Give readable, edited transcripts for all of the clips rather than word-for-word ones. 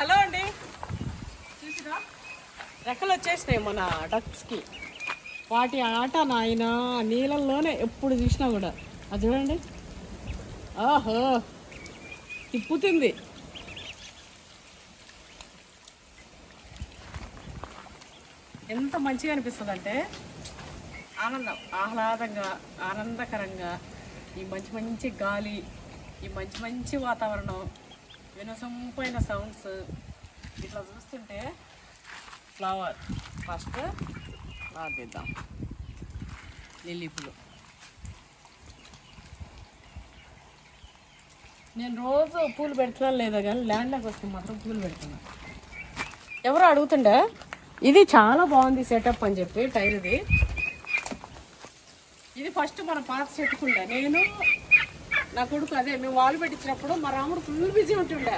Hello అండి, చూసిరా రెక్కలు వచ్చేసినాయి మన డక్స్కి. వాటి ఆట నాయన నీళ్ళల్లోనే ఎప్పుడు చూసినా కూడా. అది చూడండి, ఓహో తిప్పుతుంది. ఎంత మంచిగా అనిపిస్తుంది అంటే ఆనందం, ఆహ్లాదంగా, ఆనందకరంగా. ఈ మంచి మంచి గాలి, ఈ మంచి మంచి వాతావరణం, వినసొంపైన సౌండ్స్ ఇట్లా చూస్తుంటే ఫ్లవర్ ఫస్ట్ నాటిద్దాం. లిల్లీ పూలు నేను రోజు పూలు పెడుతున్నా లేదా కానీ ల్యాండ్లోకి వస్తే మాత్రం పూలు పెడుతున్నా. ఎవరు అడుగుతుండే ఇది చాలా బాగుంది సెటప్ అని చెప్పి టైర్ది. ఇది ఫస్ట్ మన పాత చెట్టుకుండే. నేను నా కొడుకు అదే మేము వాళ్ళు పెట్టించినప్పుడు మా రాముడు ఫుల్ బిజీ ఉంటుండే.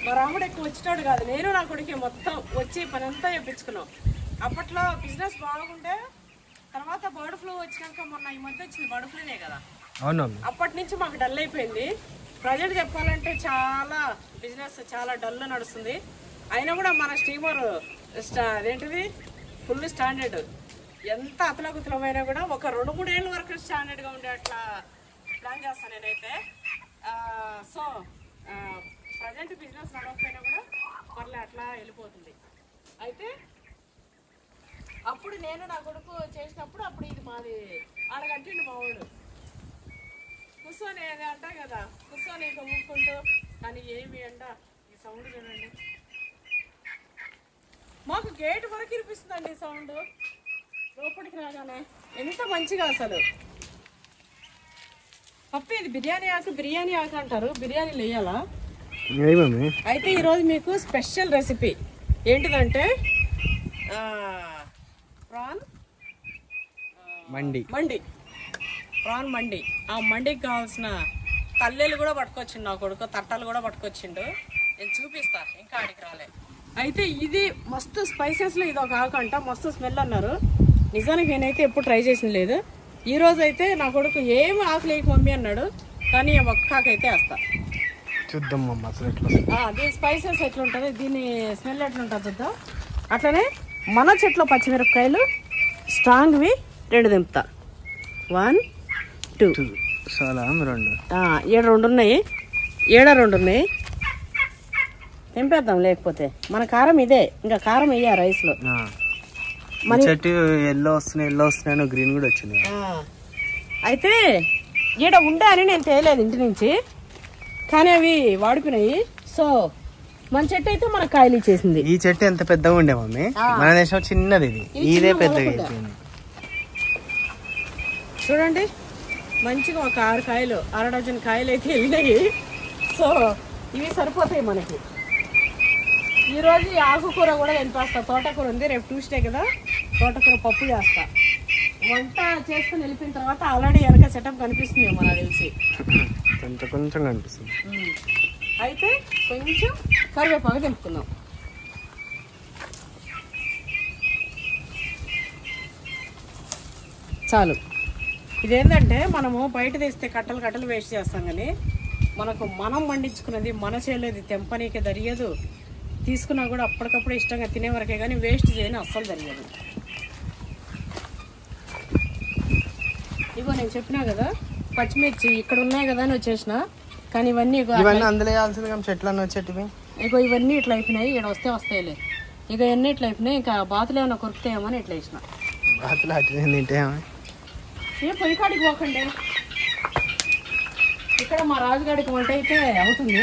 మా రాముడు ఎక్కువ వచ్చేటాడు కాదు, నేను నా కొడుకే మొత్తం వచ్చి పని అంతా చేయించుకున్నాం. అప్పట్లో బిజినెస్ బాగుండే. తర్వాత బర్డ్ ఫ్లూ వచ్చినాక మొన్న ఈ మధ్య వచ్చింది బర్డ్ ఫ్లూనే కదా, అప్పటి నుంచి మాకు డల్ అయిపోయింది. ప్రజెంట్ చెప్పాలంటే చాలా బిజినెస్ చాలా డల్ నడుస్తుంది. అయినా కూడా మన స్టీమర్ అదేంటిది ఫుల్ స్టాండర్డ్. ఎంత అతలకుతలమైనా కూడా ఒక 2-3 ఏళ్ళ వరకు స్టాండర్డ్గా ఉండే అట్లా ప్లాన్ చేస్తాను నేనైతే. సో ప్రజెంట్ బిజినెస్ నడవకపోయినా కూడా పర్లే అట్లా వెళ్ళిపోతుంది. అయితే అప్పుడు నేను నా కొడుకు చేసినప్పుడు అప్పుడు ఇది మాది ఆడగట్టిండు మా వాడు కూర్చొని అది అంటా కదా, కూర్చొని ఇంకా ఊపుకుంటూ. కానీ ఏమి అంట ఈ సౌండ్ చూడండి, మాకు గేట్ వరకు వినిపిస్తుందండి సౌండ్ లోపలికి రాగానే. ఎంత మంచిగా అసలు. పప్పు ఇది బిర్యానీ ఆకు అంటారు, బిర్యానీలు వేయాలా? అయితే ఈరోజు మీకు స్పెషల్ రెసిపీ ఏంటిదంటే ప్రాన్ మండి. ఆ మండికి కావాల్సిన పల్లెలు కూడా పట్టుకొచ్చిండు నా కొడుకు, తట్టలు కూడా పట్టుకొచ్చిండు. నేను చూపిస్తా, ఇంకా ఆడికి రాలే. అయితే ఇది మస్తు స్పైసెస్లో ఇది ఒక ఆకు అంట, మస్తు స్మెల్ అన్నారు. నిజానికి నేనైతే ఎప్పుడు ట్రై చేసిన లేదు. ఈ రోజు అయితే నా కొడుకు ఏమి ఆకు లేక మమ్మీ అన్నాడు, కానీ ఒక్క ఆకు అయితే వేస్తా. చూద్దాం దీని స్పైసెస్ ఎట్లుంటుంది, దీని స్మెల్ ఎట్లుంటుంది చూద్దాం. అట్లనే మన చెట్లో పచ్చిమిరపకాయలు స్ట్రాంగ్వి 2 దింపుతా. 1 2 2 ఉన్నాయి, 2 ఉన్నాయి. తెంపేద్దాం లేకపోతే. మన కారం ఇదే, ఇంకా కారం వేయ రైస్లో. ఎల్లో వస్తున్నాయి గ్రీన్ కూడా వచ్చింది. అయితే ఈడ ఉండే అని నేను తేలేదు ఇంటి నుంచి, కానీ అవి వాడిపోయినాయి. సో మన చెట్టు అయితే మన కాయలు ఇచ్చేసింది. ఈ చెట్టు ఎంత పెద్దగా ఉండే మమ్మీ, మన దేశం చిన్నది, ఇదే పెద్దగా. చూడండి మంచిగా ఒక 6 కాయలు, 1/2 డజన్ కాయలు అయితే వెళ్ళినాయి. సో ఇవి సరిపోతాయి మనకి. ఈరోజు ఈ ఆకుకూర కూడా తెంపేస్తా. తోటకూర ఉంది, రేపు ట్యూస్డే కదా, తోటకూర పప్పు చేస్తా. వంట చేసుకుని వెళ్ళిపోయిన తర్వాత ఆల్రెడీ వెనక సెటప్ కనిపిస్తుంది మనకు తెలిసి, కొంచెం కనిపిస్తుంది. అయితే కొంచెం కరివేపాకు తెంపుకుందాం. చాలు. ఇదేంటంటే మనము బయట తెస్తే కట్టలు వేస్ట్ చేస్తాం, కానీ మనకు మనం పండించుకున్నది మన చేయలేదు, తెంపనీకే దరియదు. తీసుకున్నా కూడా అప్పటికప్పుడు ఇష్టంగా తినే వరకే, కానీ వేస్ట్ చేయని అస్సలు జరిగదు. ఇగో నేను చెప్పినా కదా పచ్చిమిర్చి ఇక్కడ ఉన్నాయి కదా అని వచ్చేసిన, కానీ ఇవన్నీ ఇగో ఇవన్నీ ఇట్లా అయిపోయినాయి. ఇక్కడ వస్తాయిలే. ఇక ఎన్ని ఇట్లా అయిపోయినాయి, ఇంకా బాతులు ఏమైనా కొరుకుతాయేమని ఇట్లా వేసిన. ఏ పొయ్యి కాడికి పోకండి, ఇక్కడ మా రాజుగాడికి వంట అయితే అవుతుంది.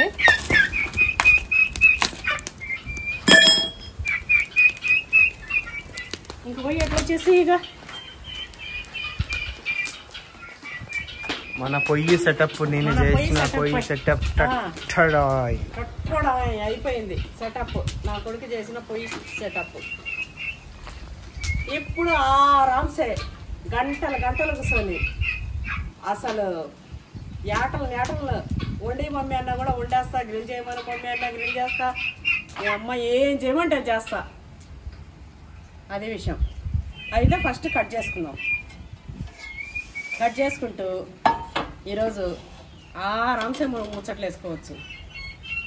ఇంక పోయి ఎట్లా వచ్చేసి ఇక మన పొయ్యి సెటప్, నేను చేసిన పొయ్యి సెటప్ అయిపోయింది. సెటప్ నా కొడుకు చేసిన పొయ్యి సెటప్. ఇప్పుడు ఆరాంసే గంటలు కూర్చొని అసలు ఏటలు వండి మమ్మీ అన్నా కూడా వండేస్తా, గ్రిల్ చేయమని మమ్మీ అన్నా గ్రిల్ చేస్తా, మీ అమ్మ ఏం చేయమంటే చేస్తా. అదే విషయం. అయితే ఫస్ట్ కట్ చేసుకుందాం. కట్ చేసుకుంటూ ఈరోజు ఆరాంసే ముచ్చట్లు వేసుకోవచ్చు.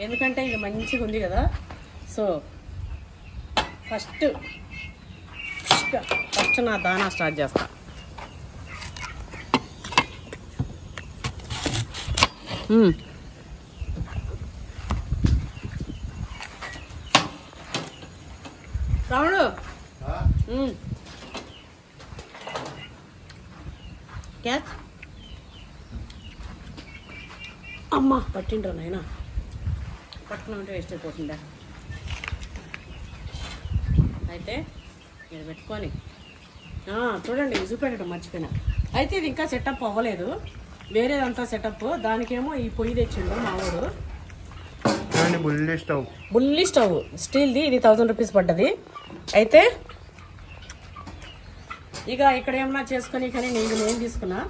ఎందుకంటే ఇది మంచిగా ఉంది కదా, సో ఫస్ట్ నా దానా స్టార్ట్ చేస్తా. రాముడు క్యాచ్ అమ్మా పట్టిండ్రా నాయన, పట్టుకున్నామంటే వేస్ట్ అయిపోతుందా. అయితే ఇది పెట్టుకొని చూడండి, ఇది చూపెట్టడం మర్చిపోయినా. అయితే ఇది ఇంకా సెటప్ అవ్వలేదు, వేరేదంతా సెటప్. దానికేమో ఈ పొయ్యి తెచ్చిండు మావాడు, బుల్లి స్టవ్ స్టీల్ది. ఇది 1000 రూపీస్ పడ్డది. అయితే ఇక ఇక్కడ ఏమన్నా చేసుకొని కానీ నేను తీసుకున్నా.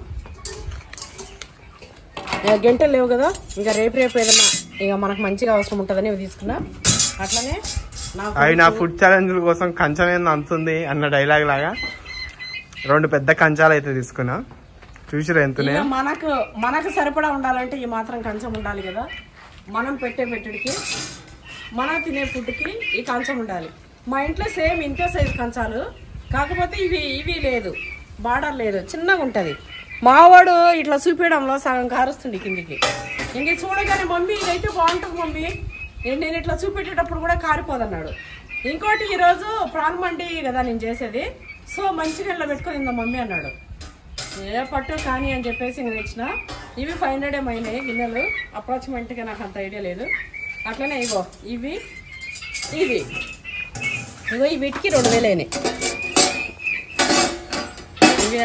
గంటలు లేవు కదా, ఇక రేపు ఏదన్నా ఇక మనకు మంచిగా అవసరం ఉంటుందని ఇవి తీసుకున్నా. అట్లనే నా ఫుడ్ ఛాలెంజ్ కోసం కంచం ఏంది అంతుంది అన్న డైలాగ్ లాగా 2 పెద్ద కంచాలు అయితే తీసుకున్నా. చూసిరా ఎంత మనకు సరిపడా ఉండాలంటే ఈ మాత్రం కంచం ఉండాలి కదా. మనం పెట్టేటికి, మనం తినే ఫుడ్కి ఈ కంచం ఉండాలి. మా ఇంట్లో సేమ్ ఇంతే సైజు కంచాలు, కాకపోతే ఇవి లేదు, బార్డర్ లేదు, చిన్నగా ఉంటుంది. మావాడు ఇట్లా చూపించడంలో సగం కారుస్తుంది కిందికి. ఇంక చూడగానే మమ్మీ ఇదైతే బాగుంటుంది మమ్మీ, నేను ఇట్లా చూపెట్టేటప్పుడు కూడా కారిపోదన్నాడు. ఇంకోటి ఈరోజు ప్రాన్ మండి కదా నేను చేసేది, సో మంచిగా ఇట్లా పెట్టుకొని ఇందా మమ్మీ అన్నాడు. ఏ పట్టు కానీ అని చెప్పేసి ఇంక తెచ్చిన. ఇవి 500 అయినాయి గిన్నెలు, అప్రాక్సిమేట్గా నాకు అంత ఐడియా లేదు. అట్లనే ఇగో ఇవి వీటికి 2000 అయినాయి. ఇవి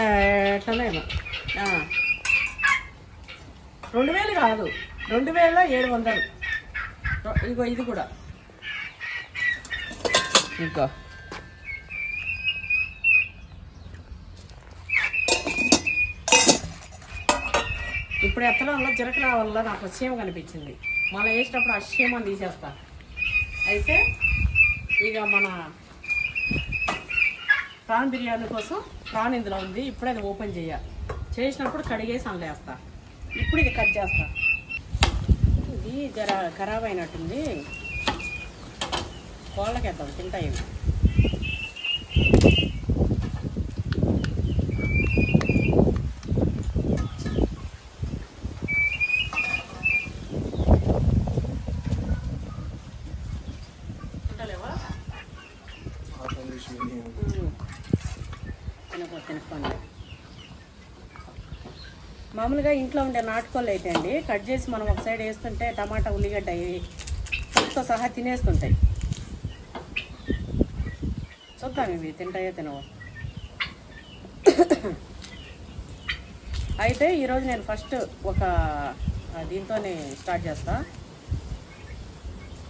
ఎట్లనే 2000 కాదు, 2700. ఇగో ఇది కూడా ఇంకా ఇప్పుడు ఎత్తడంలో జిరకల వల్ల నాకు క్షేమ కనిపించింది. మళ్ళీ వేసేటప్పుడు ఆ క్షేమం తీసేస్తా. అయితే ఇక మన ప్రాన్ బిర్యానీ కోసం ప్రాన్ ఇందులో ఉంది. ఇప్పుడే అది ఓపెన్ చేసినప్పుడు కడిగేసి అందులో వేస్తా. ఇప్పుడు ఇది కట్ చేస్తా. ఇది జర ఖరాబ్ అయినట్టుంది, కోళ్ళకేద్దాం, తింటాయి. తినుకోండి. మామూలుగా ఇంట్లో ఉండే నాటుకోళ్ళు అయితే అండి కట్ చేసి మనం ఒక సైడ్ వేస్తుంటే టమాటా ఉల్లిగడ్డ తో సహా తినేస్తుంటాయి. చూద్దాం ఇవి తింటాయో తినవో. అయితే ఈరోజు నేను ఫస్ట్ ఒక దీంతోనే స్టార్ట్ చేస్తా.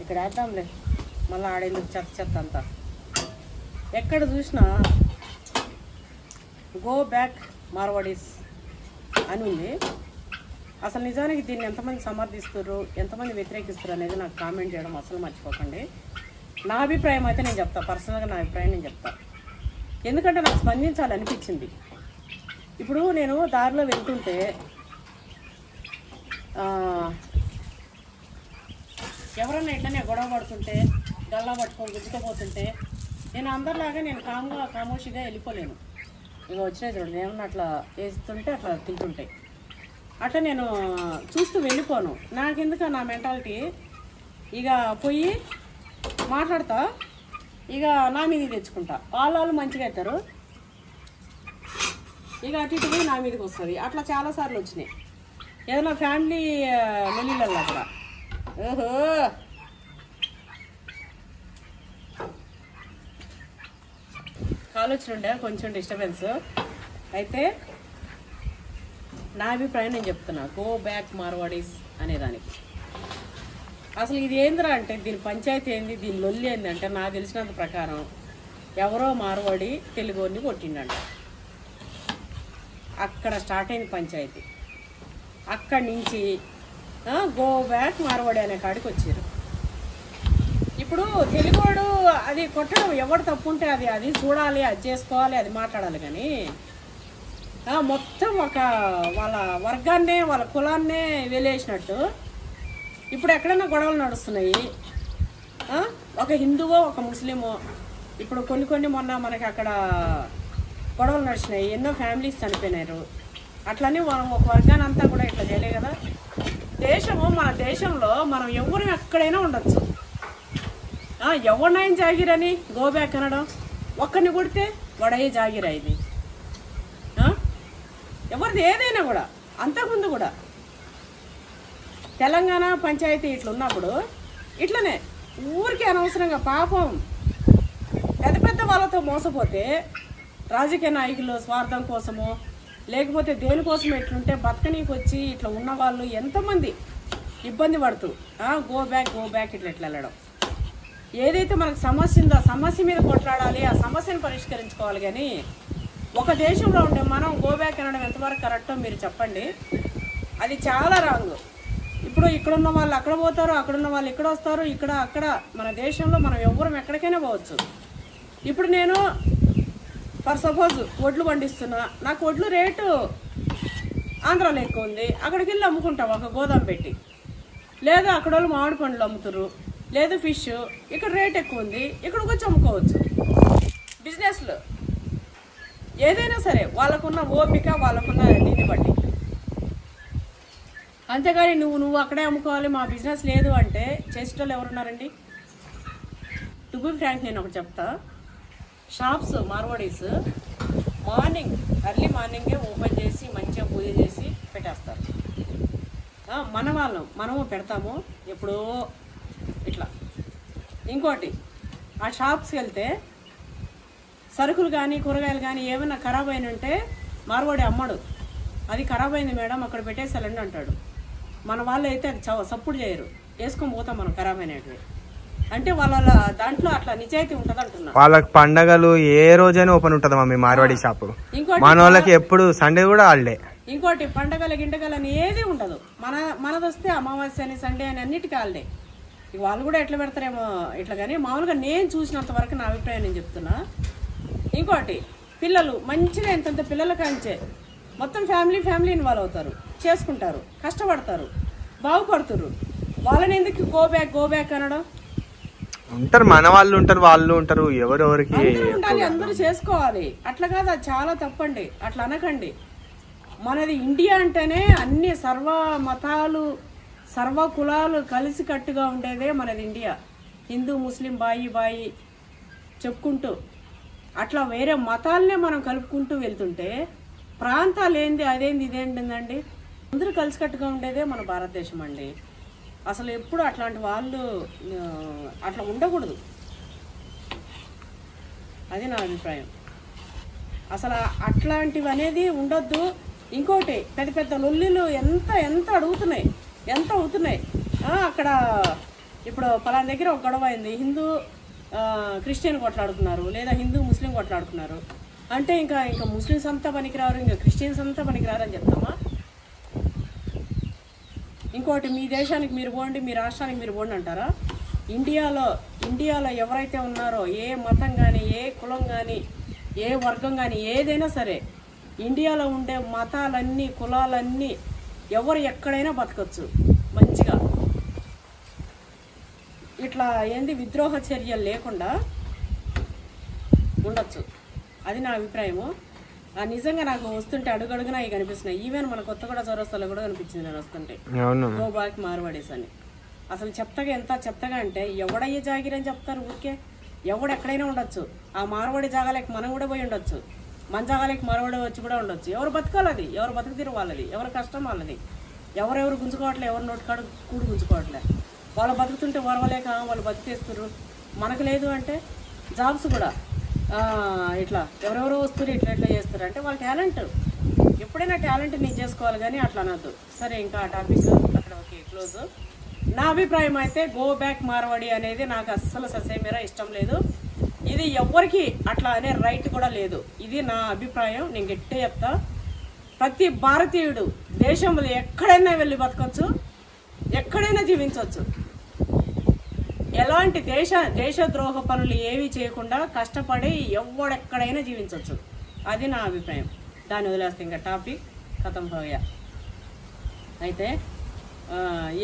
ఇక్కడ వేద్దాంలే, మళ్ళీ ఆడేందుకు చెత్త అంతా. ఎక్కడ చూసినా గో బ్యాక్ మార్వాడీస్ అని ఉంది. అసలు నిజానికి దీన్ని ఎంతమంది సమర్థిస్తారు, ఎంతమంది వ్యతిరేకిస్తారు అనేది నాకు కామెంట్ చేయడం అసలు మర్చిపోకండి. నా అభిప్రాయం అయితే నేను చెప్తా, పర్సనల్గా నా అభిప్రాయం నేను చెప్తా. ఎందుకంటే నాకు స్పందించాలనిపించింది. ఇప్పుడు నేను దారిలో వెళ్తుంటే ఎవరన్నా ఇట్లనే గొడవ పడుతుంటే, గల్లా పట్టుకొని గుజ్జుకపోతుంటే నేను అందరిలాగా నేను కామోషిగా వెళ్ళిపోలేను. ఇక వచ్చినాయి చూడండి, ఏమన్నా అట్లా వేస్తుంటే అట్లా తింటుంటాయి. అట్లా నేను చూస్తూ వెళ్ళిపోను. నాకెందుకు నా మెంటాలిటీ, ఇక పోయి మాట్లాడతా, ఇక నా మీద తెచ్చుకుంటా. వాళ్ళు మంచిగా అవుతారు, ఇక అటు ఇటు పోయి నా మీదకి వస్తుంది. అట్లా చాలాసార్లు వచ్చినాయి, ఏదైనా ఫ్యామిలీ లొల్లిలల్లో కూడా. ఓహో ఆలోచన ఉండే కొంచెం డిస్టర్బెన్స్. అయితే నా అభిప్రాయం నేను చెప్తున్నా, గో బ్యాక్ మార్వాడీస్ అనేదానికి. అసలు ఇది ఏందిరా అంటే, దీని పంచాయతీ ఏంది, దీని లొల్లి ఏంది అంటే, నాకు తెలిసినంత ప్రకారం ఎవరో మార్వాడి తెలుగుని కొట్టిండంట. అక్కడ స్టార్ట్ అయింది పంచాయతీ. అక్కడి నుంచి గో బ్యాక్ మార్వాడి అనే కాడికి వచ్చారు. ఇప్పుడు తెలుగువాడు అది కొట్టడం ఎవడు తప్పు ఉంటే అది చూడాలి, అది చేసుకోవాలి, అది మాట్లాడాలి. కానీ మొత్తం వాళ్ళ వర్గాన్నే వాళ్ళ కులాన్నే వెలేసినట్టు ఇప్పుడు ఎక్కడైనా గొడవలు నడుస్తున్నాయి. ఒక ఒక హిందువో ఒక ముస్లిమో. ఇప్పుడు కొన్ని మొన్న మనకి అక్కడ గొడవలు నడిచినాయి, ఎన్నో ఫ్యామిలీస్ చనిపోయినారు. అట్లని మనం ఒక వర్గాన్ని అంతా కూడా ఇట్లా చేయలే కదా. మన దేశంలో మనం ఎవరు ఎక్కడైనా ఉండొచ్చు. ఎవరినైనా జాగిరని గో బ్యాక్ అనడం, ఒక్కరిని కొడితే వాడయ్యే జాగిరా ఇది. ఎవరిది ఏదైనా కూడా. అంతకుముందు కూడా తెలంగాణ పంచాయతీ ఇట్లా ఉన్నప్పుడు ఇట్లనే ఊరికి అనవసరంగా పాపం పెద్ద వాళ్ళతో మోసపోతే రాజకీయ నాయకులు స్వార్థం కోసమో లేకపోతే దేనికోసం ఎట్లుంటే బతకనీకి వచ్చి ఇట్లా ఉన్నవాళ్ళు ఎంతమంది ఇబ్బంది పడుతూ గో బ్యాక్ ఇట్లా వెళ్ళడం. ఏదైతే మనకు సమస్య ఉందో ఆ సమస్య మీద కొట్లాడాలి, ఆ సమస్యను పరిష్కరించుకోవాలి. కానీ ఒక దేశంలో ఉండే మనం గో బ్యాక్ అనడం ఎంతవరకు కరెక్టో మీరు చెప్పండి. అది చాలా రాంగ్. ఇప్పుడు ఇక్కడున్న వాళ్ళు అక్కడ పోతారు, అక్కడున్న వాళ్ళు ఇక్కడ వస్తారు, ఇక్కడ అక్కడ. మన దేశంలో మనం ఎవ్వరం ఎక్కడికైనా పోవచ్చు. ఇప్పుడు నేను ఫర్ సపోజ్ వడ్లు పండిస్తున్నా, నాకు వడ్లు రేటు ఆంధ్రాలో ఎక్కువ ఉంది, అక్కడికి వెళ్ళి అమ్ముకుంటాం ఒక గోదాం పెట్టి. లేదా అక్కడ వాళ్ళు మామిడి పండ్లు అమ్ముతారు, లేదు ఫిష్, ఇక్కడ రేట్ ఎక్కువ ఉంది, ఇక్కడికి వచ్చి అమ్ముకోవచ్చు. బిజినెస్లు ఏదైనా సరే వాళ్ళకున్న ఓపిక, వాళ్ళకున్న దీన్ని బట్టి. అంతేగాని నువ్వు అక్కడే అమ్ముకోవాలి, మా బిజినెస్ లేదు అంటే చేసేటోళ్ళు ఎవరున్నారండి? టు బి ఫ్రాంక్ నేను ఒకటి చెప్తా. షాప్స్ మార్వాడీస్ ఎర్లీ మార్నింగే ఓపెన్ చేసి మంచిగా పూజ చేసి పెట్టేస్తారు. మనము పెడతాము ఎప్పుడో ఇట్లా. ఇంకోటి, ఆ షాప్స్కి వెళ్తే సరుకులు కానీ కూరగాయలు కానీ ఏమైనా ఖరాబ్ అయిన ఉంటే మార్వాడి అమ్మడు. అది ఖరాబ్ అయింది మేడం అక్కడ పెట్టేసాలండి అంటాడు. మన వాళ్ళు అయితే అది సప్పుడు చేయరు, వేసుకొని పోతాం మనం ఖరాబ్ అయినవి. అంటే వాళ్ళ దాంట్లో అట్లా నిజాయితీ ఉంటది అంటున్నా. వాళ్ళకి పండగలు ఏ రోజైనా ఓపెన్ ఉంటది మమ్మీ మార్వాడి షాప్. మన వాళ్ళకి ఎప్పుడు సండే కూడా హాలిడే. ఇంకోటి, పండగల గిండగలు అని ఏది ఉండదు. మనదొస్తే అమావాస్య అని సండే అని అన్నిటికీ హాలిడే. వాళ్ళు కూడా ఎట్లా పెడతారేమో ఇట్లా. కానీ మామూలుగా నేను చూసినంత వరకు నా అభిప్రాయం నేను చెప్తున్నా. ఇంకోటి, పిల్లలు మంచిగా ఎంతంత పిల్లల కాంచే మొత్తం ఫ్యామిలీ ఇన్వాల్వ్ అవుతారు, చేసుకుంటారు, కష్టపడతారు, బాగుపడుతురు. వాళ్ళని ఎందుకు గో బ్యాక్ అనడం? ఉంటారు మన వాళ్ళు ఉంటారు, వాళ్ళు ఉంటారు, ఎవరెవరికి ఉండాలి, అందరూ చేసుకోవాలి. అట్లా కాదు, అది చాలా తప్పండి. అట్లా అనకండి. మనది ఇండియా అంటేనే అన్ని సర్వ మతాలు సర్వ కులాలు కలిసి కట్టుగా ఉండేదే మనది ఇండియా. హిందూ ముస్లిం బాయి చెప్పుకుంటూ అట్లా వేరే మతాలనే మనం కలుపుకుంటూ వెళ్తుంటే ప్రాంతాలు ఏంది అదేంది ఇదేంటిందండి? అందరూ కలిసికట్టుగా ఉండేదే మన భారతదేశం అండి. అసలు ఎప్పుడు అట్లాంటి వాళ్ళు అట్లా ఉండకూడదు. అది నా అభిప్రాయం. అసలు అట్లాంటివి అనేది ఉండొద్దు. ఇంకోటి, పెద్ద లొల్లిలు ఎంత అవుతున్నాయి. అక్కడ ఇప్పుడు పలానా దగ్గర ఒక గొడవ అయింది, హిందూ క్రిస్టియన్ కొట్లాడుతున్నారు, లేదా హిందూ ముస్లిం కొట్లాడుతున్నారు అంటే ఇంకా ముస్లిమ్స్ అంతా పనికిరారు, ఇంకా క్రిస్టియన్స్ అంతా పనికిరారు అని చెప్తామా? ఇంకోటి, మీ దేశానికి మీరు పోండి, మీ రాష్ట్రానికి మీరు పోండి అంటారా? ఇండియాలో ఎవరైతే ఉన్నారో ఏ మతం కానీ, ఏ కులం కానీ, ఏ వర్గం కానీ ఏదైనా సరే, ఇండియాలో ఉండే మతాలన్నీ కులాలన్నీ ఎవరు ఎక్కడైనా బతకచ్చు మంచిగా. ఇట్లా విద్రోహ చర్యలు లేకుండా ఉండొచ్చు. అది నా అభిప్రాయము. నిజంగా నాకు వస్తుంటే అడుగడుగునా అవి కనిపిస్తున్నాయి. ఈవెన్ మన కొత్తగూడ చౌరస్తాలో కూడా కనిపించింది నేను వస్తుంటే, గో బ్యాక్ మార్వాడీస్ అని. అసలు చెత్తగా అంటే ఎవడయ్యే జాగిరని చెప్తారు ఊరికే. ఎవడు ఎక్కడైనా ఉండొచ్చు. ఆ మార్వాడి జాగాలేక మనం కూడా పోయి ఉండొచ్చు, మన జాగాలేక మార్వాడి వచ్చి కూడా ఉండొచ్చు. ఎవరు బతకాలి, అది ఎవరు బతుకుతీరు వాళ్ళది, ఎవరి కష్టం వాళ్ళది. ఎవరెవరు గుంజుకోవట్లే, ఎవరు నోటికాడు కూడు గుంజుకోవట్లే. వాళ్ళు బతుకుతుంటే వరవలేక వాళ్ళు బతికేస్తారు. మనకు లేదు అంటే జాబ్స్ కూడా ఇట్లా ఎవరెవరో వస్తారు, ఇట్లా చేస్తారు అంటే వాళ్ళ టాలెంట్. ఎప్పుడైనా టాలెంట్ నేను చేసుకోవాలి కానీ అట్లా అనద్దు. సరే, ఇంకా ఆ టాపిక్ అక్కడ ఓకే క్లోజ్. నా అభిప్రాయం అయితే గో బ్యాక్ మార్వాడి అనేది నాకు అస్సలు ససేమేరా ఇష్టం లేదు. ఇది ఎవరికి అట్లా అనే రైట్ కూడా లేదు. ఇది నా అభిప్రాయం. నేను గట్టిగా చెప్తా. ప్రతి భారతీయుడు దేశంలో ఎక్కడైనా వెళ్ళి బతకొచ్చు, ఎక్కడైనా జీవించవచ్చు. ఎలాంటి దేశద్రోహ పనులు ఏవి చేయకుండా కష్టపడి ఎవడెక్కడైనా జీవించవచ్చు. అది నా అభిప్రాయం. దాన్ని వదిలేస్తే ఇంకా టాపిక్ ఖతం పోయా. అయితే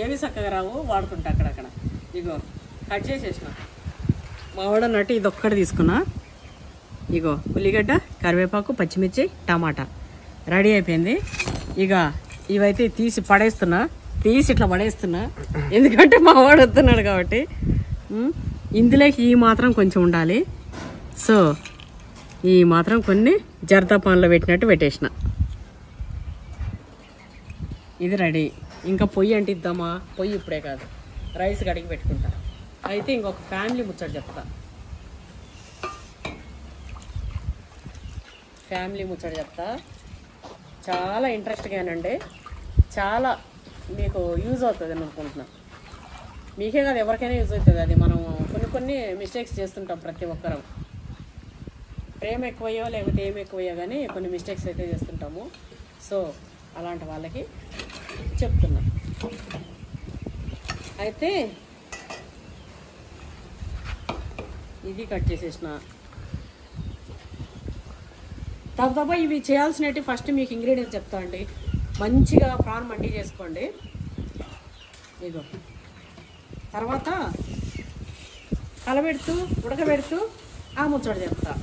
ఏవి చక్కగా రావు వాడుకుంటా అక్కడక్కడ. ఇగో కట్ చేసేసిన. మావాడు అన్నట్టు ఇది ఒక్కటి తీసుకున్నా. ఇగో ఉల్లిగడ్డ, కరివేపాకు, పచ్చిమిర్చి, టమాటా రెడీ అయిపోయింది. ఇక ఇవైతే తీసి ఇట్లా పడేస్తున్నా, ఎందుకంటే మావాడు వస్తున్నాడు కాబట్టి. ఇందులోకి ఈ మాత్రం కొంచెం ఉండాలి. సో ఈ మాత్రం కొన్ని జర్దా పాన్లో పెట్టినట్టు పెట్టేసిన. ఇది రెడీ. ఇంకా పొయ్యి అంటిద్దామా? పొయ్యి ఇప్పుడే కాదు, రైస్ కడిగి పెట్టుకుంటా. అయితే ఇంకొక ఫ్యామిలీ ముచ్చట చెప్తా. చాలా ఇంట్రెస్ట్గానండి, చాలా మీకు యూజ్ అవుతుంది అని అనుకుంటున్నా. మీకే కాదు, ఎవరికైనా యూజ్ అవుతుంది. అది మనం కొన్ని మిస్టేక్స్ చేస్తుంటాం ప్రతి ఒక్కరం. ప్రేమ ఎక్కువయ్యో లేకపోతే ఏమి ఎక్కువయ్యో కానీ కొన్ని మిస్టేక్స్ అయితే చేస్తుంటాము. సో అలాంటి వాళ్ళకి చెప్తున్నా. అయితే ఇది కట్ చేసేసిన. తప్ప ఇవి చేయాల్సినవి ఫస్ట్ మీకు ఇంగ్రీడియంట్స్ చెప్తా అండి. మంచిగా ప్రాన్ మండి చేసుకోండి. ఇదో తర్వాత కలబెడుతూ ఉడకబెడుతూ ఆ ముచ్చట చెప్తా.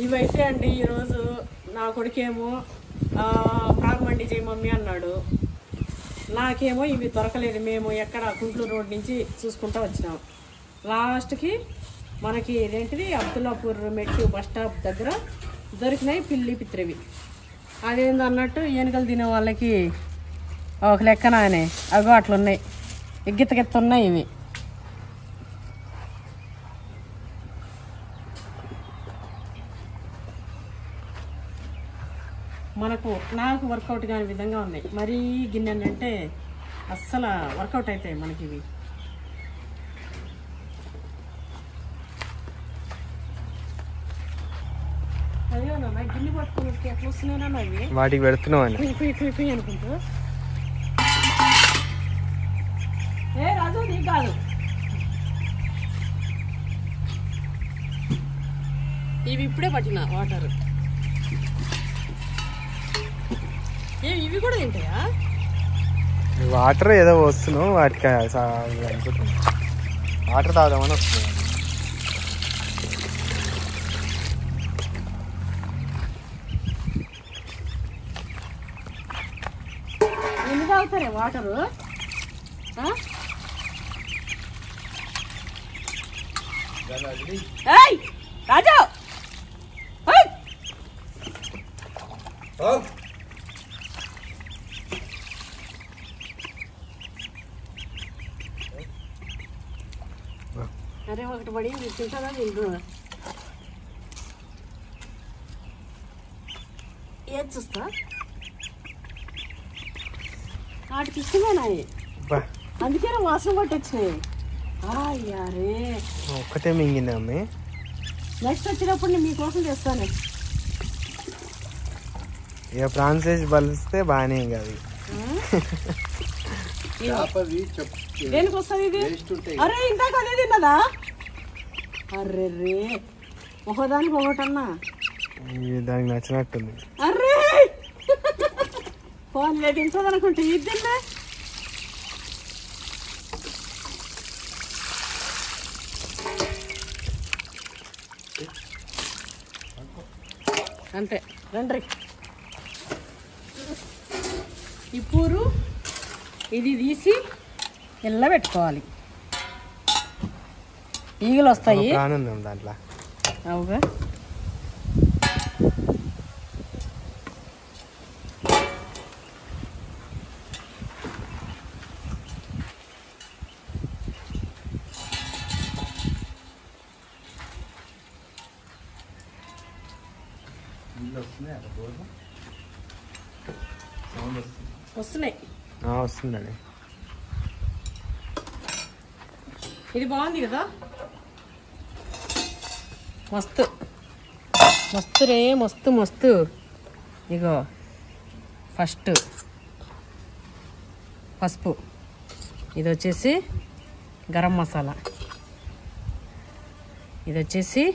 ఇవైతే అండి ఈరోజు నా కొడుకేమో ప్రాన్ మండి చేయి మమ్మీ అన్నాడు. నాకేమో ఇవి దొరకలేదు. మేము ఎక్కడ గుంటూరు రోడ్ నుంచి చూసుకుంటూ వచ్చినాం. లాస్ట్కి మనకి ఇదేంటిది అబ్దుల్లాపూర్ మెట్టు బస్ స్టాప్ దగ్గర దొరికినాయి పిల్లి పిత్రవి. అదేందన్నట్టు ఏనుగలు తినే వాళ్ళకి ఒక లెక్కన అనే అగో అట్లున్నాయి, ఎగ్గిత్తగెత్త ఉన్నాయి ఇవి. నాకు వర్కౌట్ కాని విధంగా ఉన్నాయి. మరీ గిన్నె అంటే అస్సలు వర్కౌట్ అవుతాయి మనకి ఇవి. అదేనా గిన్నె పట్టుకుని ఎట్లా వస్తున్నాయన్నా ఇవి వాటికి పెడుతున్నావు అనుకుంటూ. ఏ రాజు నీకు కాదు, ఇవి ఇప్పుడే పట్టిన వాటర్. ఇవి కూడా తింటాయా? వాటర్ ఏదో వస్తున్నావు వాటికి అనుకుంటున్నా. వాటర్ తాగుదామని వస్తున్నాయి. ఎన్ని తాగుతారే వాటరు? రాజు అరే ఒకటి పడి తింటుందా? తింటుందా? ఏది చూస్తా వాటికి ఇష్టమేనాయి, అందుకే వాసన పట్టి వచ్చినాయి. అయ్యారే ఒక్కటే మింగింది అమ్మి. నెక్స్ట్ వచ్చినప్పుడు నేను మీకోసం చేస్తాను. ఇక ఫ్రాన్సైజ్ బలిస్తే బాగానే కాదు. దేనికి వస్తుంది ఇది? అరే ఇందాక అదే తిన్నదా? అర్రే రే ఒకదానికి ఒకటన్నా దానికి నచ్చినట్టుంది. అర్రే ఫోన్ లేదు తింటుందనుకుంటే ఇది తిన్నా. అంతే రండి. ఇప్పుడు ఇది తీసి ఇలా పెట్టుకోవాలి. ఈగలు వస్తాయి దాంట్లో. అవుగా వస్తున్నాయి. వస్తుందండి. ఇది బాగుంది కదా, మస్తు మస్తు రే మస్తు మస్తు. ఇగో ఫస్ట్ పసుపు, ఇది వచ్చేసి గరం మసాలా, ఇది వచ్చేసి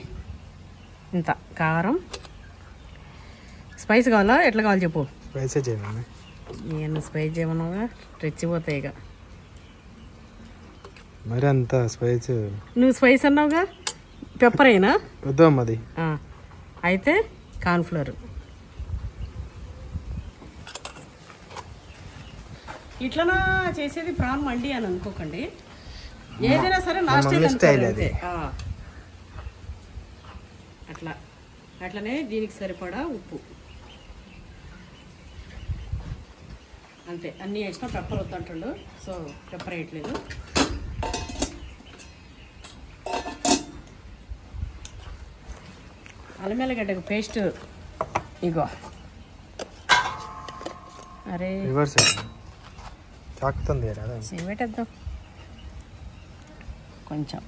ఇంత కారం. స్పైస్ కావాలా ఎట్లా కావాలి చెప్పు? స్పైసే చేయండి. నేను స్పైస్ చేయమన్నాగా రెచ్చిపోతాయి. ఇక మరి అంత స్పైస్ నువ్వు స్పైస్ అన్నావుగా, పెప్పర్ అయినా వద్దు అమ్మది. అయితే కార్న్ఫ్లోర్. ఇట్లనా చేసేది ప్రాన్ మండి అని అనుకోకండి, ఏదైనా సరే నా స్టైల్ అంతే. అట్లా అట్లనే దీనికి సరిపడా ఉప్పు అంతే. అన్నీ వేసినా పెప్పర్ వద్దంటుండు, సో పెప్పర్ వేయట్లేదు. అల్లం వెల్లిగడ్డకు పేస్ట్ ఇగో. అరే రివర్స్ చాకుతుంది కదా, పెట్టేద్దాం కొంచెం.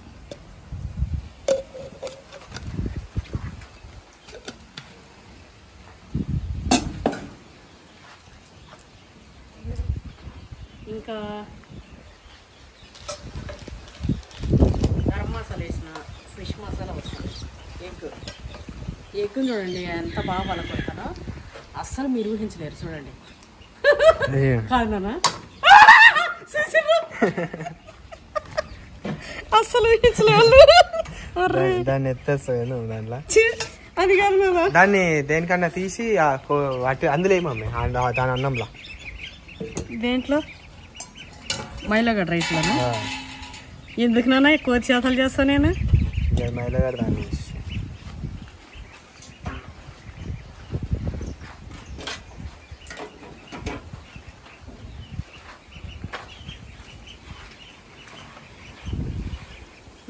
ఇంకా గరం మసాలా వేసిన, ఫిష్ మసాలా వస్తుంది. ఎగ్ చూడండి ఎంత బాగా పలకొడతానో, అస్సలు మీరు ఊహించలేరు. చూడండి కాదు నాన్న, అస్సలు ఊహించలేదు. దాన్ని ఎత్తేస్తాను దాంట్లో, అది కాదు నాన్న. దాన్ని దేనికన్నా తీసి వాటి అందులో ఏమమ్మే దాని అన్నంలో. దేంట్లో? మైలగడ్డ రైస్లోనా? ఎందుకు నాన్న ఎక్కువ చేతలు చేస్తా నేను? మైలగడ్డ దాన్ని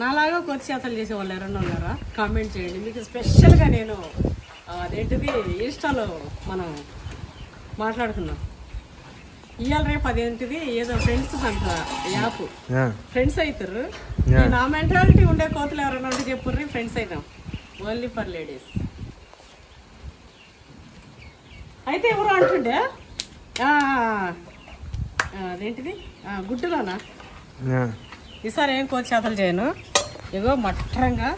నాలాగా కొత్త చేతలు చేసేవాళ్ళు ఎవరన్నా ఉన్నారా? కామెంట్ చేయండి. మీకు స్పెషల్గా నేను అదేంటిది ఇన్స్టాలో మనం మాట్లాడుకున్నాం. ఇవాళ రేపు అదేంటిది ఏదో ఫ్రెండ్స్ అంట యాప్, ఫ్రెండ్స్ అవుతారు. నా మెంటాలిటీ ఉండే కోతలు ఎవరైనా ఉంటే చెప్పుర్రి, ఫ్రెండ్స్ అవుతాం. Only for ladies. అయితే ఎవరు అంటుండే అదేంటిది గుడ్డులోనా? ఈసారి ఏం కోతి చేతలు చేయను. ఇగో మట్టంగా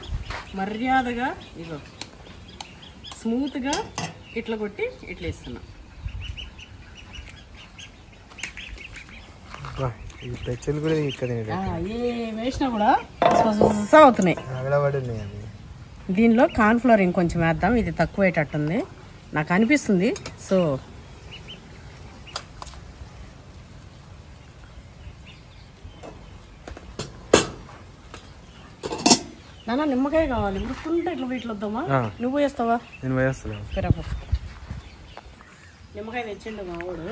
మర్యాదగా ఇగో స్మూత్గా ఇట్లా కొట్టి ఇట్లా ఇస్తున్నా. ఏ వేసినా కూడా అవుతున్నాయి. దీనిలో కార్న్ఫ్లోర్ ఇంకొంచెం వేద్దాం, ఇది తక్కువ అయ్యేటట్టుంది నాకు అనిపిస్తుంది. సో నాన్న నిమ్మకాయ కావాలి, ఉడుకుంటే ఇట్లా ఇట్లా వద్దామా? నువ్వు వేస్తావా? నేను వేస్తాను. నిమ్మకాయ తెచ్చిండు మావాడు,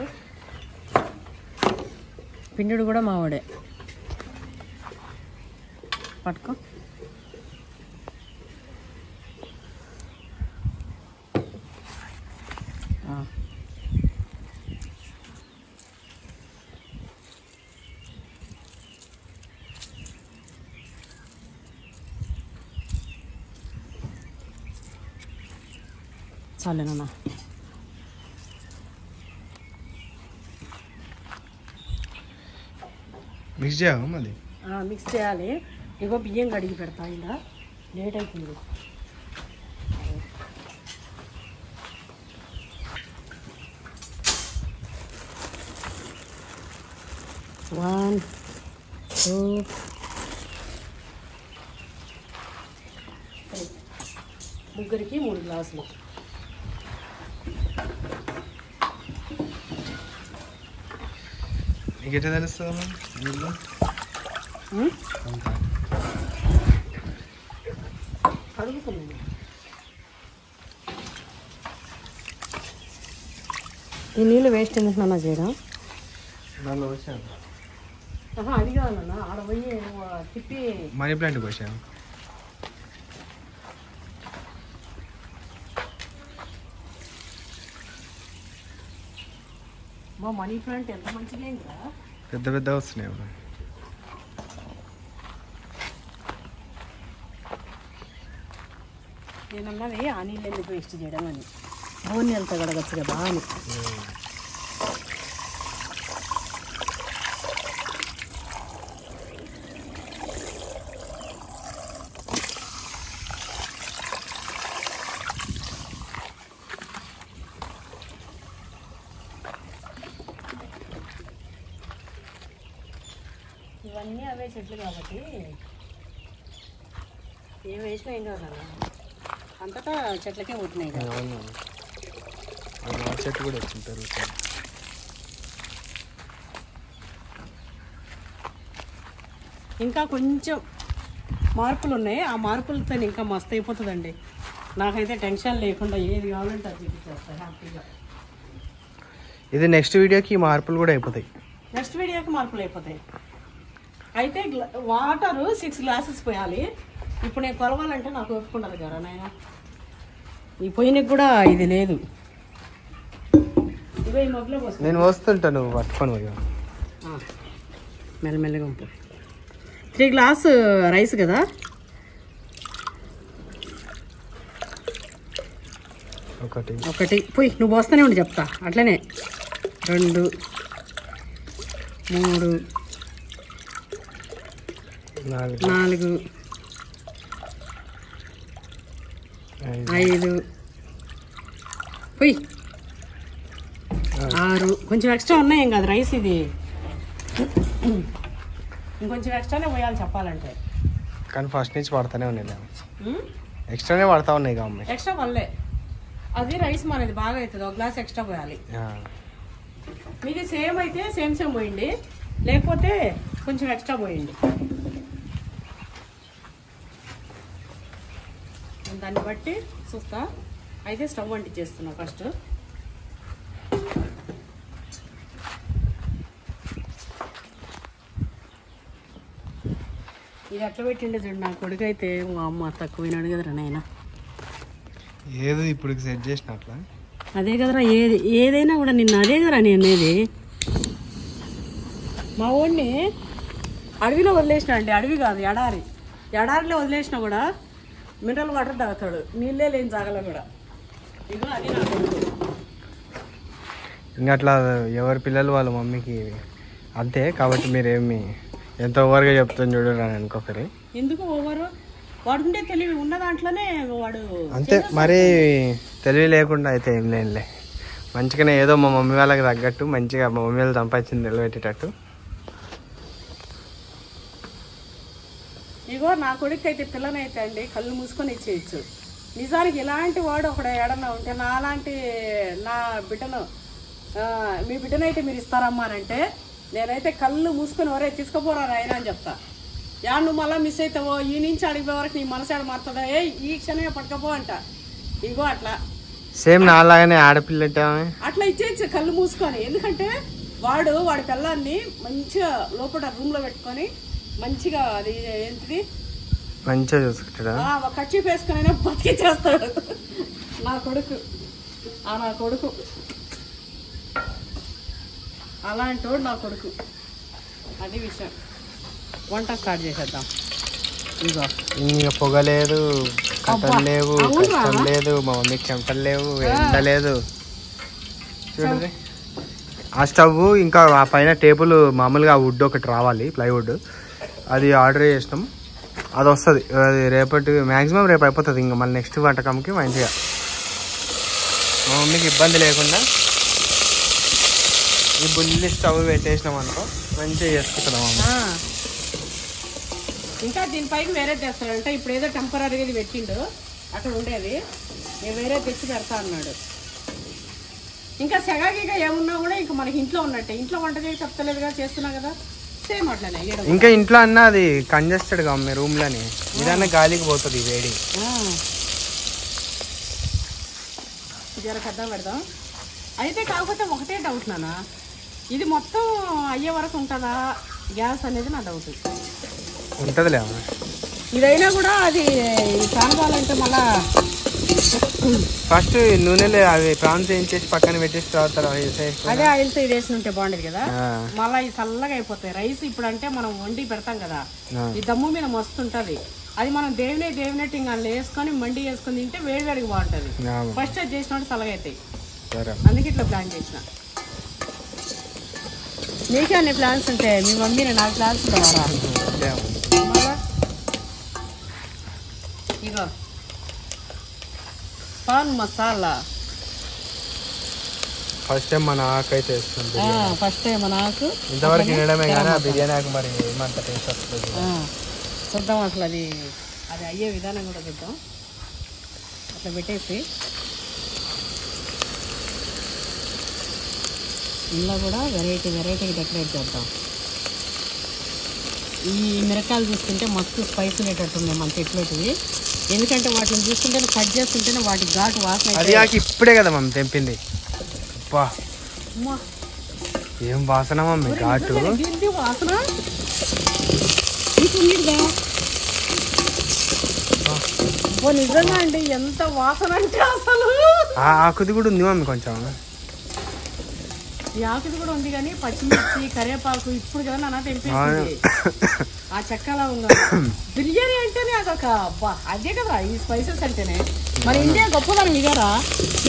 పిండుడు కూడా మావాడే. పట్టుకో. చాలేనా? మిక్స్ చేయాలి మరి. మిక్స్ చేయాలి. ఇగో బియ్యం కడిగి పెడతా, ఇలా లేట్ అవుతుంది. 1 2 3 ముగ్గురికి 3 గ్లాసులు. ఎట్లా తెలుస్తుందమ్మా నీళ్ళు? కడుగుతున్నాను. ఈ నీళ్ళు వేస్ట్ ఎందుకున్నా చేయడం? దానిలో వచ్చాను. అది కాదన్నా, ఆడ పోయి తిప్పి మనీ ప్లాంట్ పోసాను. మా మనీ ప్లాంట్ ఎంత మంచిగా అయిందా, పెద్ద పెద్ద వస్తున్నాయి. నేనన్నది ఆ నీళ్ళు ఎందుకు వేస్ట్ చేయడం అని, బోన్ నీళ్ళతో కడగచ్చు కదా అని. ఇవన్నీ అవే ఉంటాయి చెట్లు కాబట్టి ఏం వేసినా ఏం కాదు కదా, అంతటా చెట్లకే పుట్టినాయి కదా. అవును, చెట్టు కూడా వచ్చింది పెరుగుతుంది. ఇంకా కొంచెం మార్పులు ఉన్నాయి, ఆ మార్పులతో ఇంకా మస్తు అయిపోతుందండి. నాకైతే టెన్షన్ లేకుండా ఏది కావాలంటే అది చూపించేస్తాను హ్యాపీగా. ఇది నెక్స్ట్ వీడియోకి మార్పులు కూడా అయిపోతాయి. నెక్స్ట్ వీడియోకి మార్పులు అయిపోతాయి. అయితే వాటర్ 6 గ్లాసెస్ పోయాలి. ఇప్పుడు నేను కొలవాలంటే నాకు ఒప్పుకుంటారు కదా నాయన. ఈ పొయ్యికి కూడా ఇది లేదు. ఇగో ఈ మగ్గులో పోస్తాను నేను వస్తుంటా, నువ్వు పట్టుకొని పోయా. మెల్లమెల్లగా ఉంటుంది. 3 గ్లాస్ రైస్ కదా. ఒకటి పోయి నువ్వు పోస్తూనే ఉండి చెప్తా. అట్లనే 2 3 4 5 పోయి 6. కొంచెం ఎక్స్ట్రా ఉన్నాయి ఏం కాదు, రైస్ ఇది ఇంకొంచెం ఎక్స్ట్రానే పోయాలి చెప్పాలంటే. కానీ ఫస్ట్ నుంచి పడతానే ఉన్నాయి, ఎక్స్ట్రానే పడతా ఉన్నాయి అమ్మాయి. ఎక్స్ట్రా వల్లే అది రైస్ మనది బాగా అవుతుంది. 1 గ్లాస్ ఎక్స్ట్రా పోయాలి. మీది సేమ్ అయితే సేమ్ పోయండి, లేకపోతే కొంచెం ఎక్స్ట్రా పోయండి. దాన్ని బట్టి చూస్తా. అయితే స్టవ్ అంటించేస్తున్నా ఫస్ట్. ఇది ఎట్లా పెట్టిండే చూడు నా కొడుకు. అయితే మా అమ్మ తక్కువైనాడు కదరా నాయన. ఏదో ఇప్పుడు సెట్ చేసినట్లా అదే కదరా, ఏదైనా కూడా నిన్న అదే కదరా నేను అనేది. మా వాడిని అడవిలో వదిలేసిన అండి, అడవి కాదు ఎడారిలో వదిలేసినా కూడా మినరల్ వాటర్ తాగుతాడు, నీళ్ళే లేని జాగలో కూడా. ఇగో అది నా కొడుకు. ఇంకా అట్లా ఎవరి పిల్లలు వాళ్ళ మమ్మీకి అంతే కాబట్టి మీరేమి ఎంత ఓవర్గా చెప్తాను చూడరు అని అనుకోకరి. ఎందుకు ఓవరు? వాడుకుంటే తెలివి ఉన్న దాంట్లోనే వాడు అంతే. మరి తెలివి లేకుండా అయితే ఏం లేనులే. మంచిగానే ఏదో మా మమ్మీ వాళ్ళకి తగ్గట్టు మంచిగా మా మమ్మీ వాళ్ళు సంపాదించింది నిలబెట్టేటట్టు. ఇగో నా కొడుకు అయితే పిల్లనైతే అండి కళ్ళు మూసుకొని ఇచ్చేయచ్చు. నిజానికి ఇలాంటి వాడు ఒకడు ఏడన్నా ఉంటే నా బిడ్డను మీ బిడ్డనైతే మీరు ఇస్తారమ్మా అంటే నేనైతే కళ్ళు మూసుకొని ఎవరే తీసుకుపోరా ఆయన అని చెప్తా. యా నువ్వు మళ్ళీ మిస్ అవుతావో, ఈ నుంచి అడిగిపోయే వరకు నీ మనసు ఆడ మారుతుందా, ఈ క్షణమే పట్టుకపో అంట. ఇగో అట్లా సేమ్ నాలాగానే ఆడపిల్ల అట్లా ఇచ్చేయచ్చు కళ్ళు మూసుకొని. ఎందుకంటే వాడి పిల్లల్ని మంచిగా లోపల రూమ్ లో పెట్టుకొని మంచిగా అది ఏంటిది మంచిగా చూసుకుంటాడా, కర్చీఫ్ వేసుకొని బతికిచ్చేస్తాడు నా కొడుకు. నా కొడుకు అలాంటి వాడు నా కొడుకు. అది విషయం. వంట స్టార్ట్ చేసేద్దాం. ఇగో ఇంకా పొగ లేదు, కట్టలు లేవు, కష్టం లేదు, మా మమ్మీకి చెమటలు లేవు, ఎండ లేదు. చూడండి ఆ స్టవ్. ఇంకా ఆ పైన టేబుల్ మామూలుగా వుడ్ ఒకటి రావాలి, ప్లైవుడ్. అది ఆర్డర్ చేసినాం, అది వస్తుంది. అది రేపటి మ్యాక్సిమం రేపు అయిపోతుంది. ఇంకా మళ్ళీ నెక్స్ట్ వంటకంకి మంచిగా మా మమ్మీకి ఇబ్బంది లేకుండా ఈ బుల్లి స్టవ్ పెట్టేసినాం అనుకో మంచిగా చేసుకుంటున్నాం. ఇంకా దీనిపైకి వేరే తెస్తాడంటే ఇప్పుడు ఏదో టెంపరీగా ఇది పెట్టిండు, అక్కడ ఉండేది నేను వేరే తెచ్చి పెడతా అన్నాడు. ఇంకా సెగాగిగా ఏమున్నా కూడా ఇంకా మనకి ఇంట్లో ఉన్నట్టే. ఇంట్లో వంట చేసి చెప్తలేదుగా, చేస్తున్నా కదా సేమ్ అట్లనే. ఇంకా ఇంట్లో అన్న అది కంజెస్టెడ్ గా మీ రూమ్ లోని ఇదన్నా గాలికి పోతుంది వేడి. జర పెడదాం. అయితే కాకపోతే ఒకటే డౌట్ నాన్న, ఇది మొత్తం అయ్యే వరకు ఉంటుందా గ్యాస్ అనేది నా డౌట్. ఉంటుందిలే. ఇదైనా కూడా అది కానుకోవాలంటే మళ్ళా ఫస్ట్ నూనెలో అవి ప్రాన్స్ ఏం చేసి పక్కన పెట్టేసి తర్వాత అదే ఆయిల్తో ఇది వేసి ఉంటే బాగుండేది కదా. మళ్ళీ ఇది చల్లగా అయిపోతాయి. రైస్ ఇప్పుడు అంటే మనం వండి పెడతాం కదా, ఈ దమ్ము మీద మస్తు ఉంటుంది. అది మనం దేవినట్టు ఇంకా వేసుకొని మండి వేసుకొని తింటే వేడివేడికి బాగుంటుంది. ఫస్ట్ అది చేసినప్పుడు చల్లగా అవుతాయి. అందుకే ఇట్లా ప్లాన్ చేసిన. నీకే అన్ని ప్లాన్స్ ఉంటాయి, మీ మమ్మీ నాకు ప్లాన్స్ ఉంటావారా? ఇగో పాన్ మసాలా ఫస్ట్ టైం మన ఆకు అయితే వేస్తున్నాం. ఫస్ట్ టైం మన ఆకు ఇంతవరకు తినడమే కానీ ఆ బిర్యానీ ఆకు మరి ఏమంత టేస్ట్ వస్తుంది చూద్దాం. అసలు అది అయ్యే విధానం కూడా చూద్దాం. అట్లా పెట్టేసి ఇందులో కూడా వెరైటీగా డెకరేట్ చేద్దాం. ఈ మిరకాయలు చూస్తుంటే మస్తు స్పైస్ ఉండేటట్టున్నాయి మన చెట్లోటివి. ఎందుకంటే వాటిని చూస్తుంటే కట్ చేస్తుంటేనే వాటి ఘాటు వాసన. అది ఆకి ఇప్పుడే కదా మమ్మీ తెంపింది. అబ్బా ఏం వాసన మమ్మీ ఘాటు వాసన. నిజంగా అండి ఎంత వాసన అంటే అసలు. ఆ ఆకుది కూడా ఉంది మమ్మీ కొంచెం. ఈ ఆకుది కూడా ఉంది కానీ పచ్చిమిర్చి కరివేపాకు ఇప్పుడు కదా నాన్న తెంపేసింది. ఆ చెక్కలా ఉందా బిర్యానీ అంటేనే అదొక అబ్బా అదే కదా ఈ స్పైసెస్ అంటేనే. మన ఇండియా గొప్పదనం ఇదారా.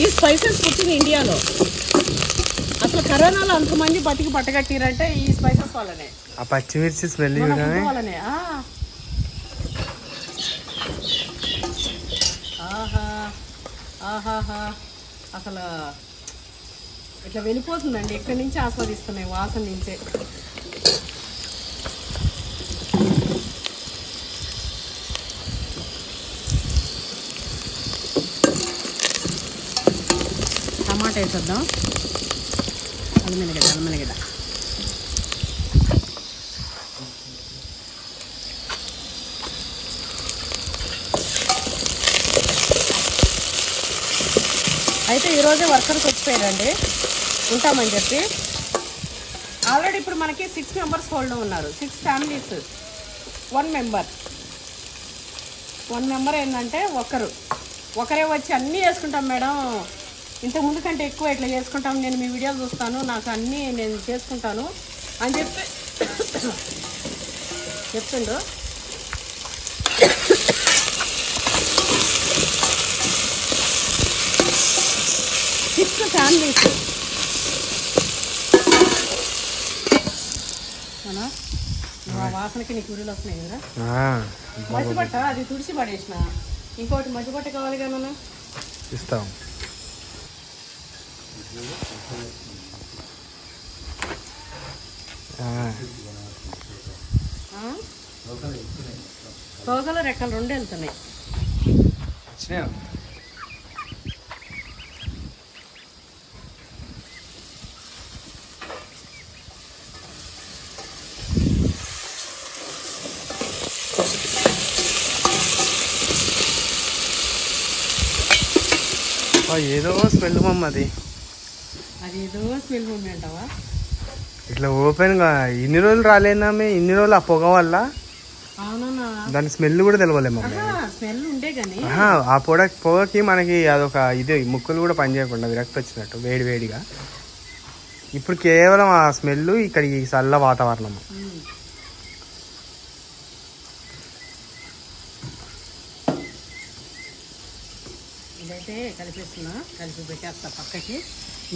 ఈ స్పైసెస్ పుట్టింది ఇండియాలో. అసలు కరోనాలో అంతమంది బతికి పట్టగట్టిరంటే ఈ స్పైసెస్ వల్లనే. ఆ పచ్చిమిర్చి స్మెల్ వల్లనే. ఆహాహా అసలు ఇట్లా వెళ్ళిపోతుందండి. ఇక్కడి నుంచి ఆస్వాదిస్తున్నాయి వాసన నుంచే. టమాటా వేసేద్దాం. అల్లమెల్లిగడ్డ అయితే ఈరోజే వర్కర్స్ వచ్చిపోయారండి ఉంటామని చెప్పి. ఆల్రెడీ ఇప్పుడు మనకి 6 మెంబర్స్ హోల్డ్ ఉన్నారు. 6 ఫ్యామిలీస్ 1 మెంబర్ ఏంటంటే ఒకరే వచ్చి అన్నీ చేసుకుంటాం మేడం. ఇంతకుముందు కంటే ఎక్కువ ఇట్లా చేసుకుంటాం. నేను మీ వీడియోలు చూస్తాను, నాకు అన్నీ నేను చేసుకుంటాను అని చెప్పి చెప్తుండు. ఫ్యామిలీస్ వాసనకి నీకు ఊరిలో వస్తున్నాయి కదా. మజ్జిబట్ట అది తుడిచి పడేసిన. ఇంకోటి మజ్జిబట్ట కావాలి కదా మనం ఇస్తాం. తోకలు రెక్కలు 2 వెళ్తున్నాయి. ఏదో స్మెల్ మమ్మ అది ఏదో స్మెల్ మమ్మీ అంటావా. ఇట్లా ఓపెన్ గా ఇన్ని రోజులు రాలేదామే. ఇన్ని రోజులు ఆ పొగ వల్ల దాని స్మెల్ కూడా తెలియలేము. స్మెల్ ఉండే కానీ ఆ పొగకి మనకి అదొక ఇది ముక్కులు కూడా పనిచేయకుండా విరక్తి వచ్చినట్టు వేడిగా. ఇప్పుడు కేవలం ఆ స్మెల్ ఇక్కడికి చల్ల వాతావరణము. ఇదైతే కలిపి పెట్టేస్తా పక్కకి.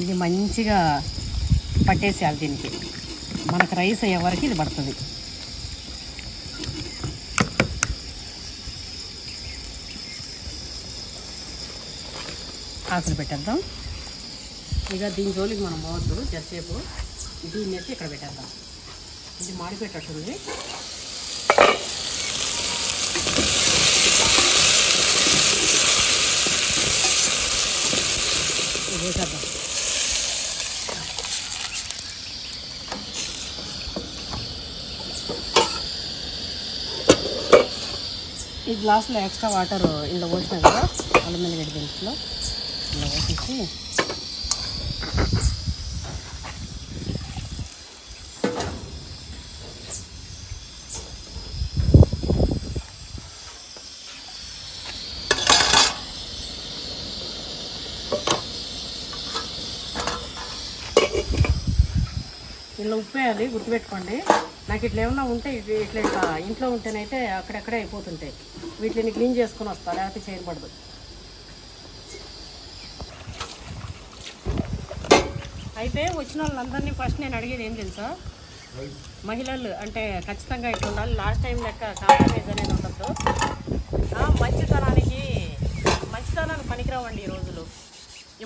ఇది మంచిగా పట్టేసేయాలి దీనికి. మనకు రైస్ అయ్యే వరకు ఇది పడుతుంది. ఆకులు పెట్టేద్దాం. ఇక దీని జోలికి మనం పోవద్దు. జసేపు దీన్ని ఎత్తి ఇక్కడ పెట్టేద్దాం. ఇది మాడిపెట్టట్టుంది. ఇది వేసేద్దాం. ఈ గ్లాసులో ఎక్స్ట్రా వాటర్ ఇందులో పోసినా కదా అల్లం వెల్లిగడ్డ దినుసులో ఇలా పోసేసి ఇందులో ఉప్పు వేయాలి. గుర్తుపెట్టుకోండి. నాకు ఇట్లా ఏమన్నా ఉంటే ఇట్లా ఇంట్లో ఉంటేనైతే అక్కడక్కడే అయిపోతుంటాయి. వీటిని క్లీన్ చేసుకొని వస్తా, లేకపోతే చేయబడదు. అయితే వచ్చిన వాళ్ళందరినీ ఫస్ట్ నేను అడిగేది ఏం తెలుసా, మహిళలు అంటే ఖచ్చితంగా ఇట్లా ఉండాలి. లాస్ట్ టైం లెక్క కాంప్రమైజ్ అనేది ఉండద్దు. మంచితనానికి పనికిరావండి ఈ రోజులు.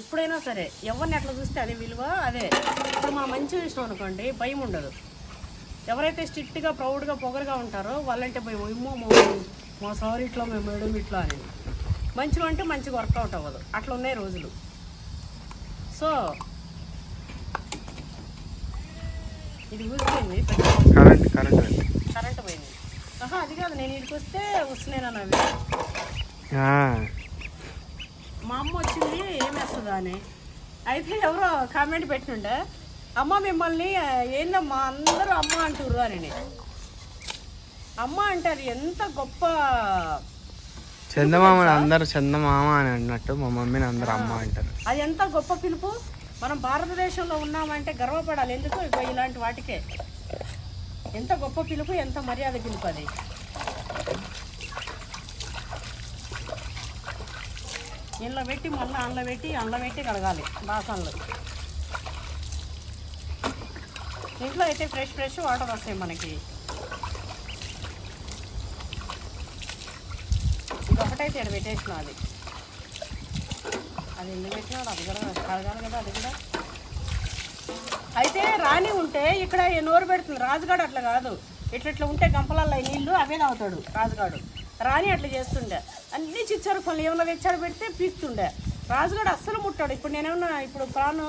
ఎప్పుడైనా సరే ఎవరిని ఎట్లా చూస్తే అదే విలువ. అదే ఇప్పుడు మనం మంచిగా చూసినాం అనుకోండి, భయం ఉండదు. ఎవరైతే స్ట్రిక్ట్గా ప్రౌడ్గా పొగరుగా ఉంటారో వాళ్ళంటే భయం. ఏమో మా సార్ ఇట్లా, మేము మేడం ఇట్లా అని. మంచిగా అంటే మంచిగా వర్కౌట్ అవ్వదు. అట్లా ఉన్నాయి రోజులు. సో ఇది ఊరిపోయింది, కరెంట్ పోయింది. అది కాదు, నేను ఇక్కడికి వస్తే వస్తున్నాను అవి. మా అమ్మ వచ్చింది ఏమేస్తుందా అని. అయితే ఎవరో కామెంట్ పెట్టినుండే, అమ్మ మిమ్మల్ని ఏందమ్మా అందరూ అమ్మ అంటుర్రు అని. అమ్మ అంటే అది ఎంత గొప్ప. చందమామ అందరు చందమామ అని అన్నట్టు మా మమ్మీని అందరు అమ్మ అంటారు. అది ఎంత గొప్ప పిలుపు. మనం భారతదేశంలో ఉన్నామంటే గర్వపడాలి. ఎందుకు ఇలాంటి వాటికే ఎంత గొప్ప పిలుపు, ఎంత మర్యాద పిలుపు అది. ఇంట్లో పెట్టి మళ్ళీ అందులో పెట్టి కడగాలి బాసనలు. ఇంట్లో అయితే ఫ్రెష్ వాటర్ వస్తాయి మనకి. ఇది ఒకటైతే ఇక్కడ పెట్టేసిన, అది ఎందుకు పెట్టినాడు, అది కూడా కడగాలి కదా. అది కూడా అయితే రాణి ఉంటే ఇక్కడ నోరు పెడుతుంది. రాజుగాడు అట్లా కాదు, ఇట్లా ఉంటే గంపలల్లో నీళ్ళు అవే తాగుతాడు రాజుగాడు. రాణి అట్లా చేస్తుండే, అన్ని చిచ్చారు పనులు ఏమన్నా వెచ్చాడు పెడితే పీక్తుండే. రాజుగాడు అస్సలు ముట్టాడు. ఇప్పుడు నేనేమన్నా ఇప్పుడు ప్రాన్,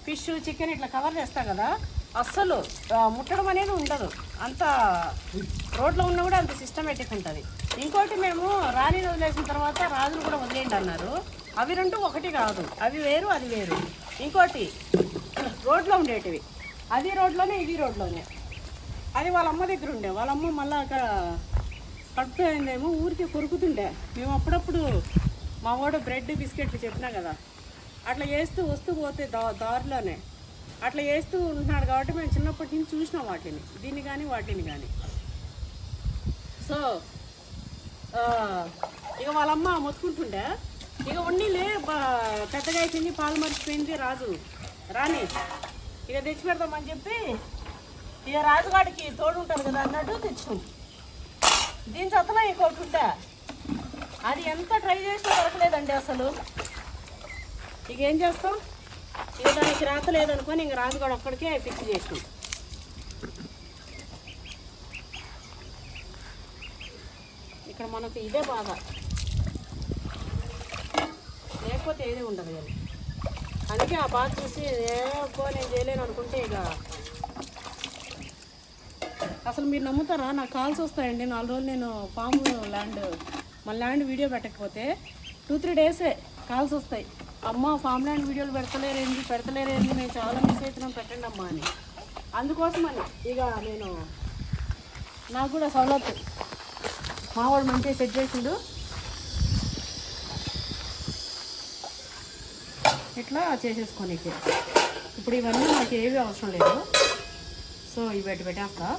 ఫిష్, చికెన్ ఇట్లా కవర్ చేస్తాను కదా, అస్సలు ముట్టడం అనేది ఉండదు. అంత రోడ్లో ఉన్నా కూడా అంత సిస్టమేటిక్ ఉంటుంది. ఇంకోటి మేము రాణిని వదిలేసిన తర్వాత రాజులు కూడా వదిలేయండి అన్నారు. అవి రెండు ఒకటి కాదు, అవి వేరు అది వేరు. ఇంకోటి రోడ్లో ఉండేటివి, అది రోడ్లోనే ఇది రోడ్లోనే. అది వాళ్ళ అమ్మ దగ్గర ఉండే. వాళ్ళ అమ్మ మళ్ళీ అక్కడ కడుపుతో అయిందేమో ఊరికి కొరుకుతుండే. మేము అప్పుడప్పుడు మా వాడు బ్రెడ్ బిస్కెట్లు చెప్పినా కదా, అట్లా చేస్తూ వస్తూ పోతే దారిలోనే అట్లా చేస్తూ ఉంటున్నాడు. కాబట్టి మేము చిన్నప్పటి నుంచి చూసినాం వాటిని, దీన్ని కానీ వాటిని కానీ. సో ఇక వాళ్ళమ్మ మొత్తుకుంటుండే. ఇక ఉన్నీలే పెద్దగా అయిపోయింది, పాలు మర్చిపోయింది రాణి, ఇక తెచ్చి పెడదామని చెప్పి ఇక రాజుగాడికి తోడు ఉంటుంది కదా అన్నట్టు తెచ్చినాం. దీని చత్తలో ఇంకోటి ఉంటే అది ఎంత ట్రై చేసినా దొరకలేదండి అసలు. ఇక ఏం చేస్తాం, ఇక దానికి రాత లేదనుకొని ఇంక రాజుగాడు ఒక్కడికే ఫిక్స్ చేసినాం. ఇక్కడ మనకు ఇదే బాధ, లేకపోతే ఏదే ఉండదు కానీ. అందుకే ఆ బాధ చూసి నేను చేయలేను అనుకుంటే ఇక అసలు మీరు నమ్ముతారా, నాకు కాల్స్ వస్తాయండి. 4 రోజులు నేను ఫామ్ మన ల్యాండ్ వీడియో పెట్టకపోతే 2-3 డేసే కాల్స్ వస్తాయి. అమ్మ ఫామ్ ల్యాండ్ వీడియోలు పెడతలేరేంది మేము చాలా మిస్ అవుతున్నాం, పెట్టండి అమ్మ అని. అందుకోసమని ఇక నాకు కూడా సౌలత్ మావాడు మంచిగా సెట్ చేసిండు. ఇట్లా చేసేసుకోనికి ఇప్పుడు ఇవన్నీ నాకు ఏవి అవసరం లేదు. సో ఇవి పెట్టేస్తా.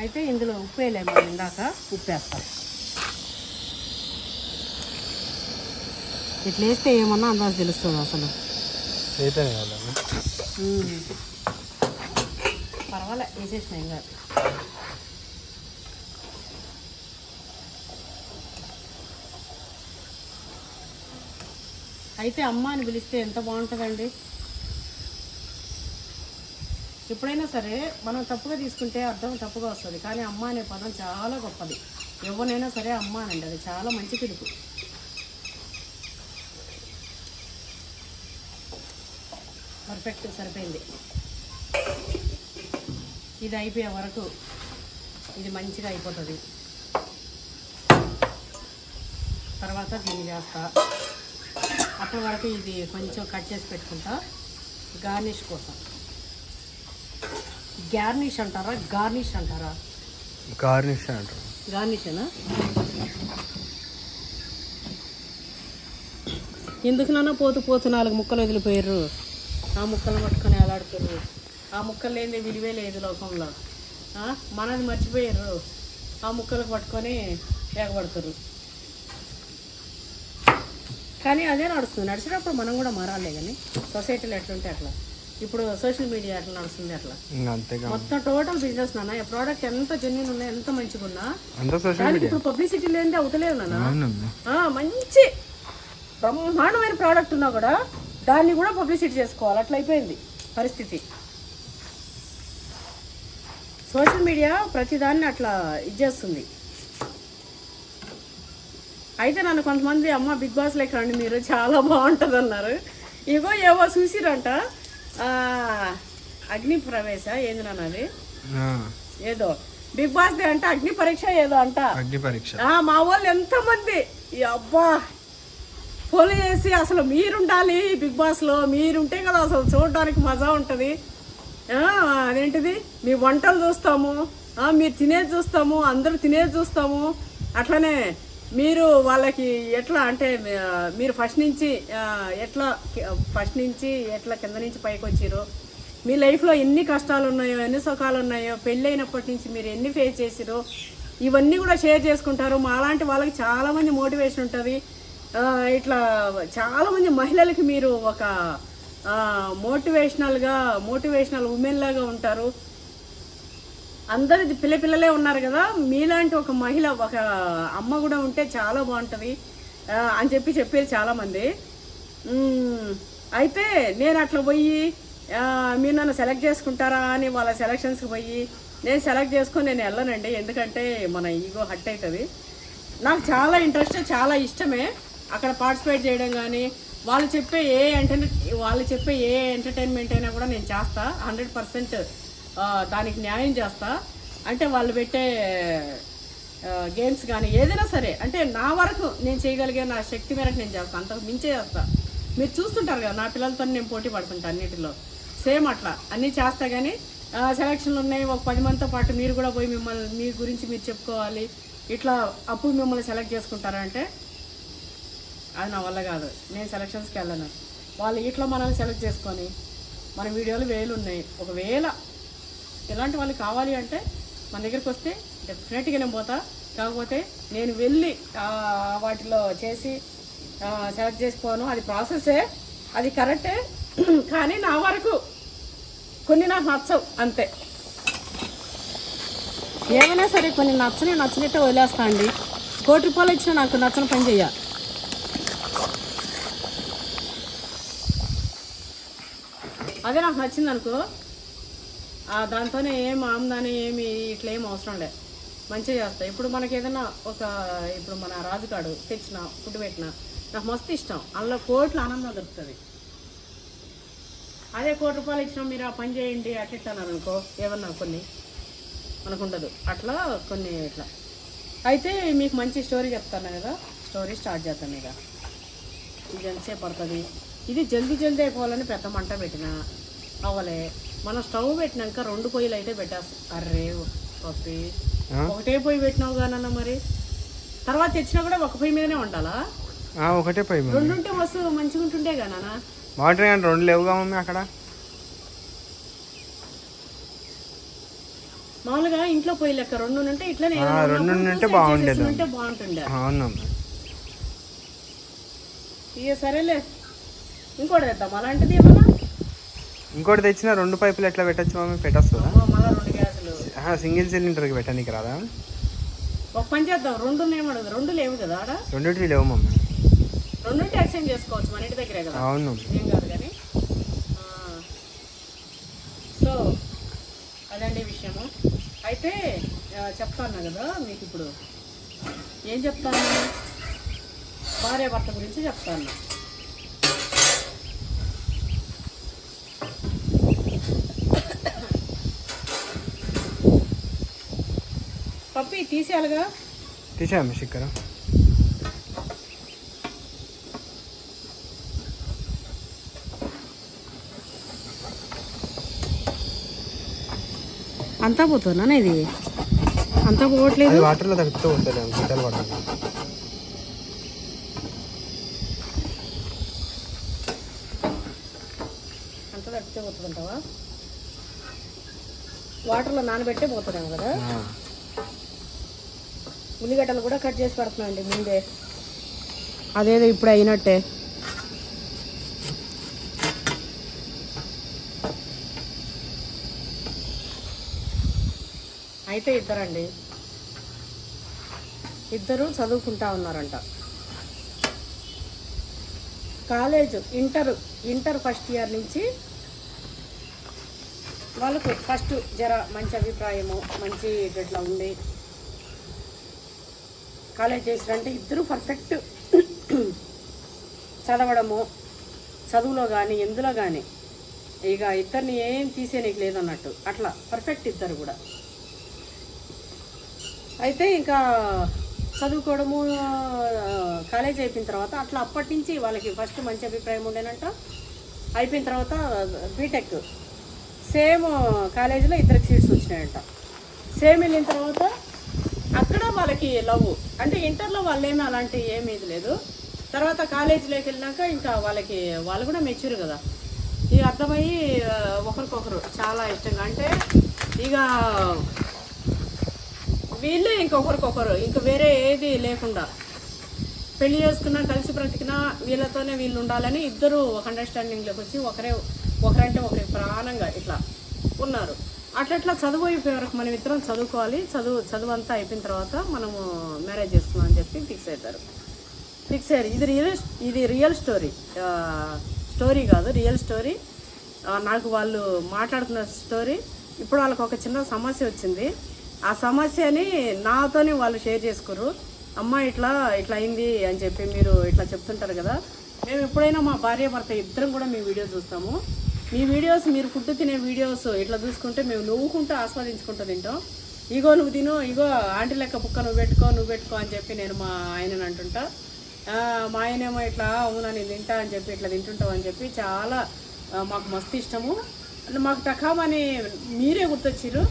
అయితే ఇందులో ఉప్పు వేయలేము, ఇందాక ఉప్పు వేస్తాం. ఇట్లా వేస్తే ఏమన్నా అందరికి తెలుస్తుంది అసలు. పర్వాలే వేసేసిన ఇంకా. అయితే అమ్మ అని పిలిస్తే ఎంత బాగుంటుందండి. ఎప్పుడైనా సరే మనం తప్పుగా తీసుకుంటే అర్థం తప్పుగా వస్తుంది, కానీ అమ్మ అనే పదం చాలా గొప్పది. ఎవరినైనా సరే అమ్మ అనండి, అది చాలా మంచి పిలుపు. పర్ఫెక్ట్ సరిపోయింది. ఇది అయిపోయే వరకు ఇది మంచిగా అయిపోతుంది. తర్వాత దీన్ని చేస్తా. అప్పటి వరకు ఇది కొంచెం కట్ చేసి పెట్టుకుంటా గార్నిష్ కోసం. గార్నిష్ అంటారా గార్నిష్ అంటారా? గార్నిష్ అంటారు. గార్నిషేనా? ఎందుకునన్నా పోతూ 4 ముక్కలు వదిలిపోయారు. ఆ ముక్కలు పట్టుకొని అలాడుతారు. ఆ ముక్కలు లేని విలువే లేదు లోకంలో. మనది మర్చిపోయారు, ఆ ముక్కలకు పట్టుకొని ఎగబడతారు. కానీ అదే నడుస్తుంది. నడిచినప్పుడు మనం కూడా మారాలి కానీ సొసైటీలో ఎట్లుంటే అట్లా. ఇప్పుడు సోషల్ మీడియా అట్లా నడుస్తుంది అట్లా అంతేగా మొత్తం టోటల్ బిజినెస్ నాన్న. ఈ ప్రోడక్ట్ ఎంత జెన్యున్ ఉన్నా ఎంత మంచిగా ఉన్నా సోషల్ ఇప్పుడు పబ్లిసిటీ లేనిదే అవుతలేదు నాన్న. మంచి బ్రహ్మాండమైన ప్రోడక్ట్ ఉన్నా కూడా దాన్ని కూడా పబ్లిసిటీ చేసుకోవాలి, అట్లా అయిపోయింది పరిస్థితి. సోషల్ మీడియా ప్రతిదాన్ని అట్లా ఇచ్చేస్తుంది. అయితే నన్ను కొంతమంది అమ్మ బిగ్ బాస్ లైక్ రండి మీరు చాలా బాగుంటుంది అన్నారు. ఇగో ఏవో చూసిరంట అగ్ని ప్రవేశ ఏంది నాన్న అది ఏదో బిగ్ బాస్ దే అంట అగ్ని పరీక్ష ఏదో అంట. అగ్ని పరీక్ష మా వాళ్ళు ఎంతమంది అబ్బా ఫోన్ చేసి అసలు మీరుండాలి బిగ్ బాస్ లో, మీరుంటే కదా అసలు చూడడానికి మజా ఉంటది. అదేంటిది మీ వంటలు చూస్తాము, మీరు తినేది చూస్తాము, అందరూ తినేది చూస్తాము. అట్లనే మీరు వాళ్ళకి ఎట్లా అంటే మీరు ఫస్ట్ నుంచి ఎట్లా కింద నుంచి పైకి వచ్చారో, మీ లైఫ్లో ఎన్ని కష్టాలు ఉన్నాయో ఎన్ని సుఖాలు ఉన్నాయో, పెళ్ళైనప్పటి నుంచి మీరు ఎన్ని ఫేస్ చేసిరో ఇవన్నీ కూడా షేర్ చేసుకుంటారు. మాలాంటి వాళ్ళకి చాలామంది మోటివేషన్ ఉంటుంది. ఇట్లా చాలామంది మహిళలకి మీరు ఒక మోటివేషనల్ ఉమెన్ లాగా ఉంటారు. అందరు పిల్లలే ఉన్నారు కదా, మీలాంటి ఒక మహిళ ఒక అమ్మ కూడా ఉంటే చాలా బాగుంటుంది అని చెప్పారు చాలామంది. అయితే నేను అట్లా పోయి మీరు నన్ను సెలెక్ట్ చేసుకుంటారా అని వాళ్ళ సెలక్షన్స్కి పోయి నేను సెలెక్ట్ చేసుకొని నేను వెళ్ళనండి, ఎందుకంటే మన ఈగో హట్ అవుతుంది. నాకు చాలా ఇంట్రెస్ట్, చాలా ఇష్టమే అక్కడ పార్టిసిపేట్ చేయడం. కానీ వాళ్ళు చెప్పే ఏ ఎంటర్టైన్మెంట్ అయినా కూడా నేను చేస్తా 100%. దానికి న్యాయం చేస్తా. అంటే వాళ్ళు పెట్టే గేమ్స్ కానీ ఏదైనా సరే అంటే నా వరకు నేను చేయగలిగే నా శక్తి మేరకు నేను చేస్తాను, అంతకు మించే చేస్తా. మీరు చూస్తుంటారు కదా నా పిల్లలతో నేను పోటీ పడుతుంటా అన్నిటిలో, సేమ్ అట్లా అన్నీ చేస్తా. కానీ సెలక్షన్లు ఉన్నాయి, ఒక 10 మందితో పాటు మీరు కూడా పోయి మీ గురించి మీరు చెప్పుకోవాలి, ఇట్లా అప్పుడు మిమ్మల్ని సెలెక్ట్ చేసుకుంటారంటే అది నా వల్ల కాదు. నేను సెలక్షన్స్కి వెళ్ళను. వాళ్ళు ఇట్లా మనల్ని సెలెక్ట్ చేసుకొని మన వీడియోలు వేలు ఉన్నాయి. ఒకవేళ ఇలాంటి వాళ్ళు కావాలి అంటే మన దగ్గరికి వస్తే డెఫినెట్గా నేను పోతా. కాకపోతే నేను వెళ్ళి వాటిలో చేసి సెలెక్ట్ చేసుకోను, అది ప్రాసెసే, అది కరెక్టే. కానీ నా వరకు కొన్ని నాకు నచ్చవు అంతే. ఏమైనా సరే కొన్ని నచ్చినట్టే వదిలేస్తా అండి. ₹1,00,00,000 ఇచ్చినా నాకు నచ్చని పని చెయ్య. అదే నాకు నచ్చింది అనుకో, దాంతోనే ఏం ఆమ్దాని ఏమి ఇట్లా ఏం అవసరం లేదు, మంచిగా చేస్తా. ఇప్పుడు మనకి ఏదైనా ఇప్పుడు మన రాజుగాడు తెచ్చిన ఫుడ్ పెట్టిన నాకు మస్తు ఇష్టం, అందులో కోట్ల ఆనందం దొరుకుతుంది. అదే ₹1,00,00,000 ఇచ్చినా మీరు ఆ పని చేయండి అట్టిస్తాను అనుకో, ఏమన్నా కొన్ని మనకుండదు. అట్లా కొన్ని ఇట్లా. అయితే మీకు మంచి స్టోరీ చెప్తాను కదా, స్టోరీ స్టార్ట్ చేస్తాను. ఇక ఇది ఎంతసేపు పడుతుంది, ఇది జల్దీ అయిపోవాలని పెద్ద మంట పెట్టిన అవ్వలే. మనం స్టవ్ పెట్టినాక 2 పొయ్యిలు అయితే పెట్టేస్తాం. అర్రే పప్పి ఒకటే పొయ్యి పెట్టినావు కానన్నా, మరి తర్వాత తెచ్చినా కూడా ఒక పొయ్యి మీదనే ఉండాలా? ఒకటే పొయ్యి, 2 ఉంటే మస్తు మంచిగా ఉంటుండే కానా. వాటర్ 2 లేవుగా మమ్మీ అక్కడ. మామూలుగా ఇంట్లో పొయ్యి లెక్క 2 ఉంటే ఇట్లనే 2 ఉంటే బాగుండేది, బాగుంటుండే. అవునమ్మా. ఇక సరేలే, ఇంకోటి తెద్దాం అలాంటిది ఏమన్నా. ఇంకోటి తెచ్చిన 2 పైపులు ఎట్లా పెట్టచ్చు మమ్మీ? పెట్టొస్తుందా? మళ్ళీ 2 గ్యాసులు సింగిల్ సిలిండర్కి పెట్టనీకి రాదా? ఒక పని చేద్దాం, 2 ఏమడదు, 2 లేవు కదా ఆడ. 2 లేవు మమ్మీ. 2 ఎక్స్చేంజ్ చేసుకోవచ్చు మన ఇంటి దగ్గరే కదా. అవును, ఏం కాదు. కానీ సో అదండి విషయము. అయితే చెప్తాను కదా మీకు ఇప్పుడు. ఏం చెప్తాను? భార్య భర్త గురించి చెప్తాను. పప్పి తీసేయాలిగా. తీసేయమ్మా చిక్కర. అంతా పోతున్నా ఇది, అంతా పోవట్లేదు. వాటర్లో తగ్గుతూ ఉంటుంది, గిట్టలు పడుతుంది. అంతా తగ్గితే పోతుంటావా? వాటర్లో నానబెట్టే పోతున్నాము కదా. ఉల్లిగడ్డలు కూడా కట్ చేసి పెడుతున్నాండి ముందే, అదేదో ఇప్పుడు అయినట్టే. అయితే ఇద్దరండి, ఇద్దరు చదువుకుంటా ఉన్నారంట. కాలేజ్ ఇంటర్ ఫస్ట్ ఇయర్ నుంచి వాళ్ళకు ఫస్ట్ జర మంచి అభిప్రాయము, మంచి ఇట్లా ఉండి కాలేజ్ చేసిరంటే ఇద్దరు పర్ఫెక్ట్ చదవడము, చదువులో కానీ ఎందులో కానీ ఇక ఇద్దరిని ఏం తీసేయడానికి లేదన్నట్టు అట్లా పర్ఫెక్ట్ ఇద్దరు కూడా. అయితే ఇంకా చదువుకోవడము కాలేజ్ అయిపోయిన తర్వాత అట్లా అప్పటి నుంచి వాళ్ళకి ఫస్ట్ మంచి అభిప్రాయం ఉండేనంట. అయిపోయిన తర్వాత బీటెక్ సేమ్ కాలేజీలో ఇద్దరికి సీట్స్ వచ్చినాయంట. సేమ్ వెళ్ళిన తర్వాత అక్కడ వాళ్ళకి లవ్, అంటే ఇంటర్లో వాళ్ళు ఏమీ అలాంటి ఏమీ ఇది లేదు. తర్వాత కాలేజీలోకి వెళ్ళినాక ఇంకా వాళ్ళు కూడా మెచ్యూర్ కదా, ఇక అర్థమయ్యి ఒకరికొకరు చాలా ఇష్టంగా, అంటే ఇక వీళ్ళే ఇంకొకరికొకరు ఇంకా వేరే ఏది లేకుండా పెళ్లి చేసుకున్నా కలిసి బ్రతికినా వీళ్ళతోనే వీళ్ళు ఉండాలని ఇద్దరు ఒక అండర్స్టాండింగ్లోకి వచ్చి ఒకరంటే ఒకరికి ప్రాణంగా ఇట్లా ఉన్నారు. అట్లా చదువు అయిపోయే వరకు మనం ఇద్దరం చదువుకోవాలి, చదువు అంతా అయిపోయిన తర్వాత మనము మ్యారేజ్ చేసుకున్నాం అని చెప్పి ఫిక్స్ అయ్యారు. ఇది రియల్ స్టోరీ కాదు, రియల్ స్టోరీ. నాకు వాళ్ళు మాట్లాడుతున్న స్టోరీ. ఇప్పుడు వాళ్ళకి ఒక చిన్న సమస్య వచ్చింది. ఆ సమస్యని నాతోనే వాళ్ళు షేర్ చేసుకోరు. అమ్మ ఇట్లా అయింది అని చెప్పి మీరు ఇట్లా చెప్తుంటారు కదా, మేము ఎప్పుడైనా మా భార్య భర్త ఇద్దరం కూడా మీ వీడియో చూస్తాము. మీ వీడియోస్, మీరు ఫుడ్ తినే వీడియోస్ ఇట్లా చూసుకుంటే మేము నవ్వుకుంటూ ఆస్వాదించుకుంటూ తింటాం. ఇగో నువ్వు తిను, ఇగో ఆంటీ లెక్క బుక్క నువ్వు పెట్టుకో అని చెప్పి నేను మా ఆయనని అంటుంటా. మా ఆయనేమో ఇట్లా అవునా నేను తింటా అని చెప్పి ఇట్లా తింటుంటావు అని చెప్పి చాలా మాకు మస్తు ఇష్టము. మాకు టకామని మీరే గుర్తొచ్చారు.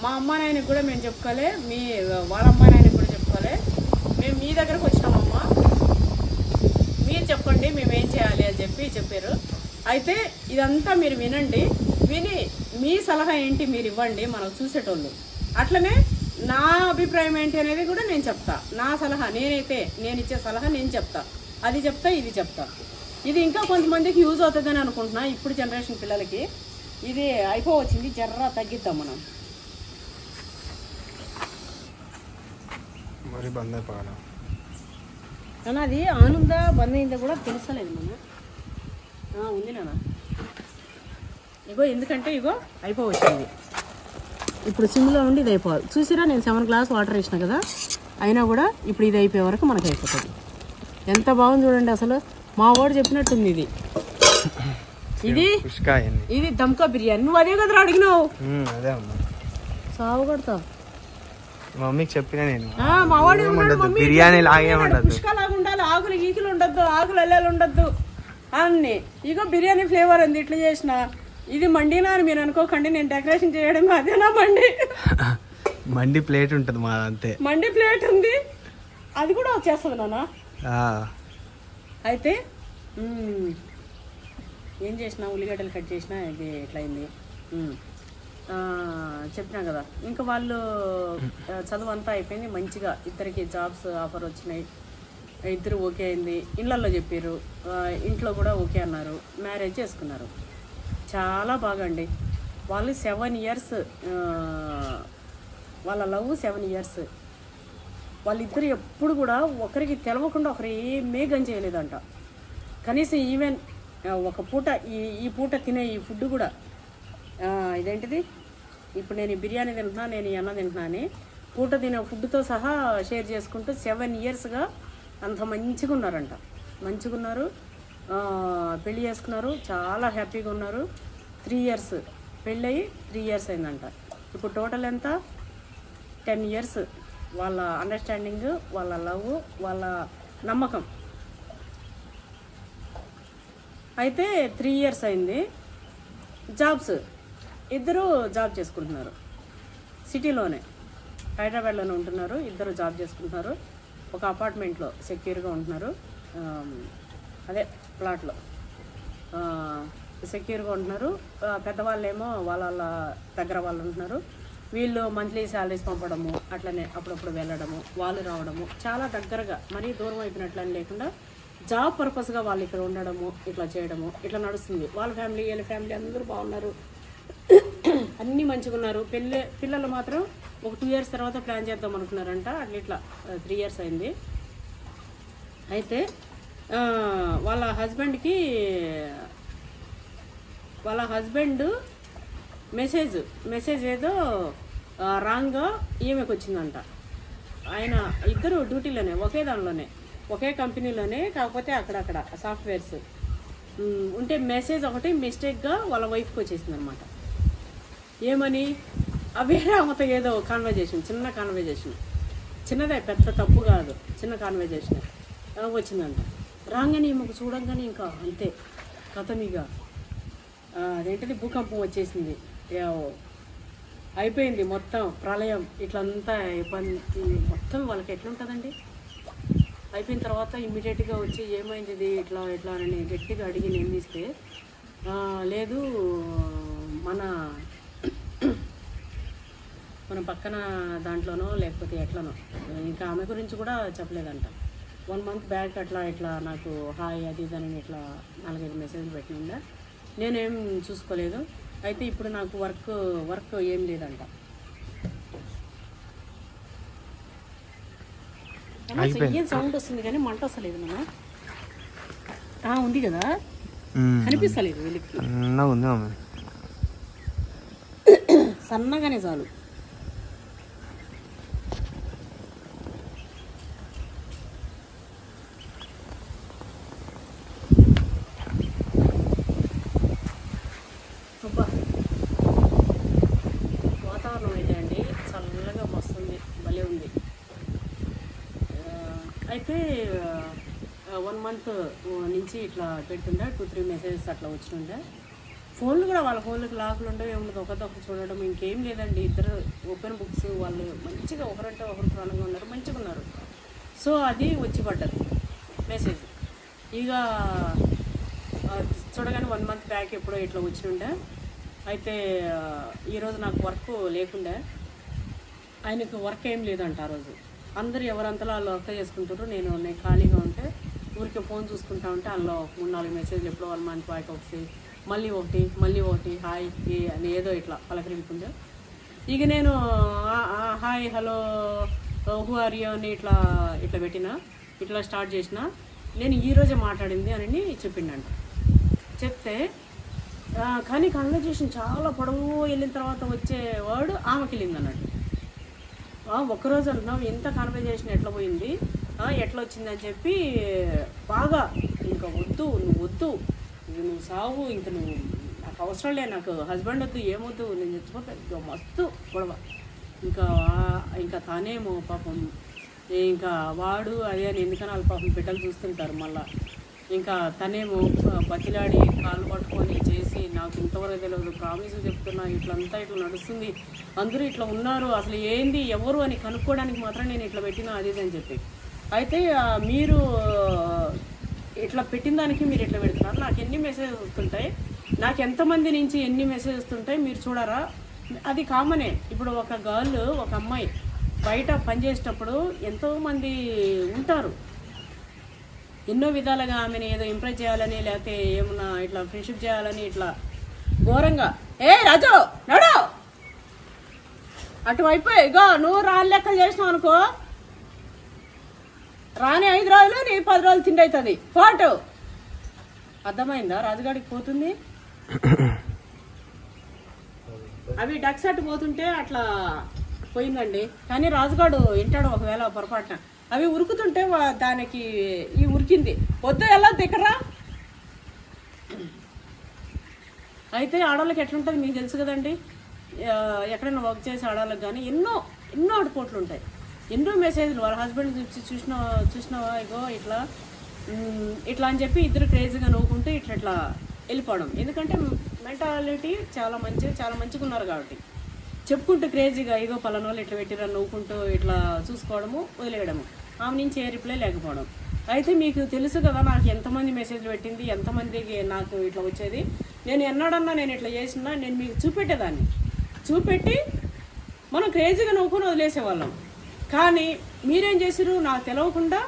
మా అమ్మ నాయనకి కూడా మేము చెప్పుకోలే, వాళ్ళ అమ్మ నాయనకి కూడా చెప్పుకోలే. మేము మీ దగ్గరకు వచ్చినామమ్మా, మీరు చెప్పండి మేమేం చేయాలి అని చెప్పారు. అయితే ఇదంతా మీరు వినండి, విని మీ సలహా ఏంటి మీరు ఇవ్వండి మనకు చూసేటోళ్ళు. అట్లనే నా అభిప్రాయం ఏంటి అనేది కూడా నేను చెప్తా. నా సలహా నేను ఇచ్చే సలహా నేను చెప్తా, అది చెప్తా, ఇది చెప్తా. ఇది ఇంకా కొంతమందికి యూజ్ అవుతుందని అనుకుంటున్నా. ఇప్పుడు జనరేషన్ పిల్లలకి ఇది అయిపోవచ్చింది, జర్రా తగ్గిద్దాం మనం. మరి బంద్ అయిపోయాలి నాన్న, అది ఆన్ ఉందా బంద్ అయిందా కూడా తెలుసలేదు మనం. ఉంది నాన్న, ఇగో ఎందుకంటే అయిపోవచ్చింది. ఇప్పుడు సిమ్లో ఉండి ఇది అయిపోవాలి. చూసిరా నేను 7 గ్లాస్ వాటర్ వేసిన కదా, అయినా కూడా ఇప్పుడు ఇది అయిపోయే వరకు మనకు అయిపోతుంది. ఎంత బాగుంది చూడండి అసలు. మా వాడు చెప్పినట్టుంది ఇది దమ్కా బిర్యానీ. నువ్వు అదే కదా అడిగినావు, సాగు కొడతావు. మమ్మీకి చెప్పిన నేను, మా వాడు బిర్యానీ లాగే ఉండదు, పుష్కలాగా ఉండాలి, ఆకులు గీకులు ఉండద్దు, ఆకులు అల్లాలు ఉండద్దు అన్ని. ఇగో బిర్యానీ ఫ్లేవర్ ఉంది ఇట్లా చేసిన. ఇది మండినా అని మీరు అనుకోకండి, నేను డెకరేషన్ చేయడం అదేనా మండి ప్లేట్ ఉంటుంది మా అంతే. మండి ప్లేట్ ఉంది, అది కూడా వచ్చేస్తుంది నాన్న. అయితే ఏం చేసినా, ఉల్లిగడ్డలు కట్ చేసినా ఇది ఎట్లా అయింది చెప్పినా కదా. ఇంకా వాళ్ళు చదువు అంతా అయిపోయింది, మంచిగా ఇద్దరికి జాబ్స్ ఆఫర్ వచ్చినాయి, ఇద్దరు ఓకే అయింది. ఇళ్ళల్లో చెప్పారు, ఇంట్లో కూడా ఓకే అన్నారు, మ్యారేజ్ చేసుకున్నారు. చాలా బాగా అండి. వాళ్ళు 7 years, వాళ్ళ లవ్ 7 years. వాళ్ళిద్దరు ఎప్పుడు కూడా ఒకరికి తెలవకుండా ఒకరు ఏమే గని చేయలేదంట. కనీసం ఈవెన్ ఒక పూట ఈ పూట తినే ఈ ఫుడ్ కూడా ఇదేంటిది, ఇప్పుడు నేను ఈ బిర్యానీ తింటున్నా, నేను ఈ అన్నం తింటున్నా అని పూట తినే ఫుడ్తో సహా షేర్ చేసుకుంటూ 7 yearsగా అంత మంచిగా ఉన్నారంట. మంచిగా ఉన్నారు, పెళ్ళి చేసుకున్నారు, చాలా హ్యాపీగా ఉన్నారు. 3 years పెళ్ళయి 3 years అయిందంట. ఇప్పుడు టోటల్ ఎంత, 10 years. వాళ్ళ అండర్స్టాండింగ్, వాళ్ళ లవ్, వాళ్ళ నమ్మకం. అయితే 3 years అయింది. జాబ్స్, ఇద్దరు జాబ్ చేసుకుంటున్నారు, సిటీలోనే హైదరాబాద్లోనే ఉంటున్నారు. ఇద్దరు జాబ్ చేసుకుంటున్నారు, ఒక అపార్ట్మెంట్లో సెక్యూర్గా ఉంటున్నారు. అదే ప్లాట్లో సెక్యూర్గా ఉంటున్నారు. పెద్దవాళ్ళేమో వాళ్ళ దగ్గర వాళ్ళు ఉంటున్నారు. వీళ్ళు మంత్లీ శాలరీస్ పంపడము, అట్లనే అప్పుడప్పుడు వెళ్ళడము, వాళ్ళు రావడము, చాలా దగ్గరగా, మరీ దూరం అయిపోయినట్లని లేకుండా జాబ్ పర్పస్గా వాళ్ళు ఇక్కడ ఉండడము, ఇట్లా చేయడము, ఇట్లా నడుస్తుంది. వాళ్ళ ఫ్యామిలీ వీళ్ళ ఫ్యామిలీ అందరూ బాగున్నారు, అన్నీ మంచిగా ఉన్నారు. పిల్లలు మాత్రం ఒక 2 years తర్వాత ప్లాన్ చేద్దాం అనుకున్నారంట. అట్లా ఇట్లా 3 years అయింది. అయితే వాళ్ళ హస్బెండ్ మెసేజ్ ఏదో రాంగ్గా ఈమెకు వచ్చిందంట. ఆయన ఇద్దరు డ్యూటీలోనే, ఒకే దానిలోనే, ఒకే కంపెనీలోనే, కాకపోతే అక్కడక్కడ సాఫ్ట్వేర్స్ ఉంటే మెసేజ్ ఒకటి మిస్టేక్గా వాళ్ళ వైఫ్కి వచ్చేసింది అనమాట. ఏమని వేరే ఆమెతో ఏదో కాన్వర్జేషన్, చిన్న కాన్వర్జేషన్, చిన్నదే, పెద్ద తప్పు కాదు, చిన్న కాన్వర్జేషన్ వచ్చిందంట. రాగానే ఈమెకు చూడంగానే ఇంకా అంతే కథమిగా అదేంటిది భూకంపం వచ్చేసింది, అయిపోయింది మొత్తం ప్రళయం. ఇట్లంతా మొత్తం వాళ్ళకి ఎట్లుంటుందండి. అయిపోయిన తర్వాత ఇమ్మీడియట్గా వచ్చి ఏమైంది ఇది ఇట్లా అని గట్టిగా అడిగి నిందిస్తే లేదు మన పక్కన దాంట్లోనో లేకపోతే ఎట్లనో, ఇంకా ఆమె గురించి కూడా చెప్పలేదంట. 1 month బ్యాక్ ఇట్లా నాకు హాయ్ అది ఇదని ఇట్లా 4-5 మెసేజ్లు పెట్టిందా, నేనేం చూసుకోలేదు. అయితే ఇప్పుడు నాకు వర్క్ ఏం లేదంట. ఏం సౌండ్ వస్తుంది కానీ మంట వస్తలేదు. ఉంది కదా, కనిపిస్తలేదు వీళ్ళకి, సన్నగానే చాలు. వాతావరణం అయితే అండి చల్లగా వస్తుంది, భలే ఉంది. అయితే 1 month నుంచి ఇట్లా పెడుతుండే 2-3 మెసేజెస్ అట్లా వచ్చిండే. ఫోన్లు కూడా వాళ్ళ ఫోన్లకు లాకులు ఉండవు, ఏముండదు, ఒకరితో చూడడం ఇంకేం లేదండి. ఇద్దరు ఓపెన్ బుక్స్, వాళ్ళు మంచిగా ఒకరంటే ఒకరు ప్రాణంగా ఉన్నారు, మంచిగా ఉన్నారు. సో అది వచ్చి పడ్డది మెసేజ్. ఇక చూడగానే 1 month బ్యాక్ ఎప్పుడో ఇట్లా వచ్చిండే. అయితే ఈరోజు నాకు వర్క్ లేకుండే, ఆయనకు వర్క్ ఏం లేదంట ఆ రోజు. అందరూ ఎవరంతలో వాళ్ళు వర్క్ చేసుకుంటారు. నేను ఖాళీగా ఉంటే ఊరికే ఫోన్ చూసుకుంటా ఉంటే అందులో 3-4 మెసేజ్లు ఎప్పుడో 1 month బ్యాక్ ఒకటి, మళ్ళీ ఒకటి హాయ్ అని ఏదో ఇట్లా పలకరింపుండే. ఇక నేను hi hello who are you అని ఇట్లా పెట్టిన, ఇట్లా స్టార్ట్ చేసిన. నేను ఈరోజే మాట్లాడింది అని చెప్పిండంట. చెప్తే కానీ కన్వర్జేషన్ చాలా పొడవు వెళ్ళిన తర్వాత వచ్చే వర్డ్ ఆమెకి వెళ్ళింది అన్నట్టు. ఒక్కరోజు అంటున్నావు ఎంత కన్వర్జేషన్ ఎట్లా పోయింది, ఎట్లా వచ్చిందని చెప్పి బాగా ఇంకా నువ్వు సావు, ఇంక నువ్వు నాకు అవసరం లే, నాకు హస్బెండ్ వద్దు, ఏమొద్దు, నేను చచ్చిపోతా, మస్తు గొడవ. ఇంకా తానేమో పాపం, ఇంకా వాడు అదే అని ఎందుకని వాళ్ళ పాపం బిడ్డలు చూస్తుంటారు. మళ్ళీ ఇంకా తనేమో బతిలాడి కాళ్ళు పట్టుకొని చేసి నాకు ఇంతవరకు తెలియదు, ప్రామిస్ చెప్తున్నా, ఇట్లా నడుస్తుంది, అందరూ ఇట్లా ఉన్నారు, అసలు ఏంది ఎవరు అని కనుక్కోవడానికి మాత్రం నేను ఇట్లా పెట్టినా అది అని చెప్పి. అయితే మీరు ఇట్లా పెట్టిన దానికి మీరు ఇట్లా పెడుతున్నారు, నాకు ఎన్ని మెసేజెస్ వస్తుంటాయి, నాకు ఎంతమంది నుంచి ఎన్ని మెసేజ్ వస్తుంటాయి మీరు చూడరా. అది కామనే. ఇప్పుడు ఒక అమ్మాయి బయట పనిచేసేటప్పుడు ఎంతోమంది ఉంటారు, ఎన్నో విధాలుగా ఆమెను ఏదో ఇంప్రెస్ చేయాలని, లేకపోతే ఏమన్నా ఇట్లా ఫ్రెండ్షిప్ చేయాలని, ఇట్లా ఘోరంగా రాజు నడు అటువైపు ఇగో నువ్వు రాని లెక్కలు చేసినావు అనుకో, రాని 5 రోజులు నీ 10 రోజులు తిండి అవుతుంది ఫోటో. అర్థమైందా? రాజుగాడికి పోతుంది. అవి డక్స్ అట్టు పోతుంటే అట్లా పోయిందండి. కానీ రాజుగాడు వింటాడు ఒకవేళ పొరపాటున. అవి ఉరుకుతుంటే దానికి ఈ ఉరికింది, వద్దు ఎలా దిక్కరా. అయితే ఆడవాళ్ళకి ఎట్లుంటుంది మీకు తెలుసు కదండి. ఎక్కడైనా వర్క్ చేసే ఆడవాళ్ళకి కానీ ఎన్నో ఆడిపోట్లు ఉంటాయి, ఎన్నో మెసేజ్లు వాళ్ళ హస్బెండ్ చూసినావా ఇగో ఇట్లా అని చెప్పి ఇద్దరు క్రేజీగా నవ్వుకుంటూ ఇట్లా వెళ్ళిపోవడం. ఎందుకంటే మెంటాలిటీ చాలా మంచిగా ఉన్నారు కాబట్టి చెప్పుకుంటూ క్రేజీగా ఇగో పలానా వాళ్ళు ఇట్లా పెట్టిరా నవ్వుకుంటూ ఇట్లా చూసుకోవడము, వదిలేయడము, ఆమె నుంచి ఏ రిప్లై లేకపోవడం. అయితే మీకు తెలుసు కదా నాకు ఎంతమంది మెసేజ్లు పెట్టింది, ఎంతమందికి నాకు ఇట్లా వచ్చేది. నేను ఎన్నడన్నా నేను ఇట్లా చేసినా నేను మీకు చూపెట్టేదాన్ని, చూపెట్టి మనం క్రేజీగా నవ్వుకొని వదిలేసేవాళ్ళం. కానీ మీరేం చేసిరు నాకు తెలవకుండా,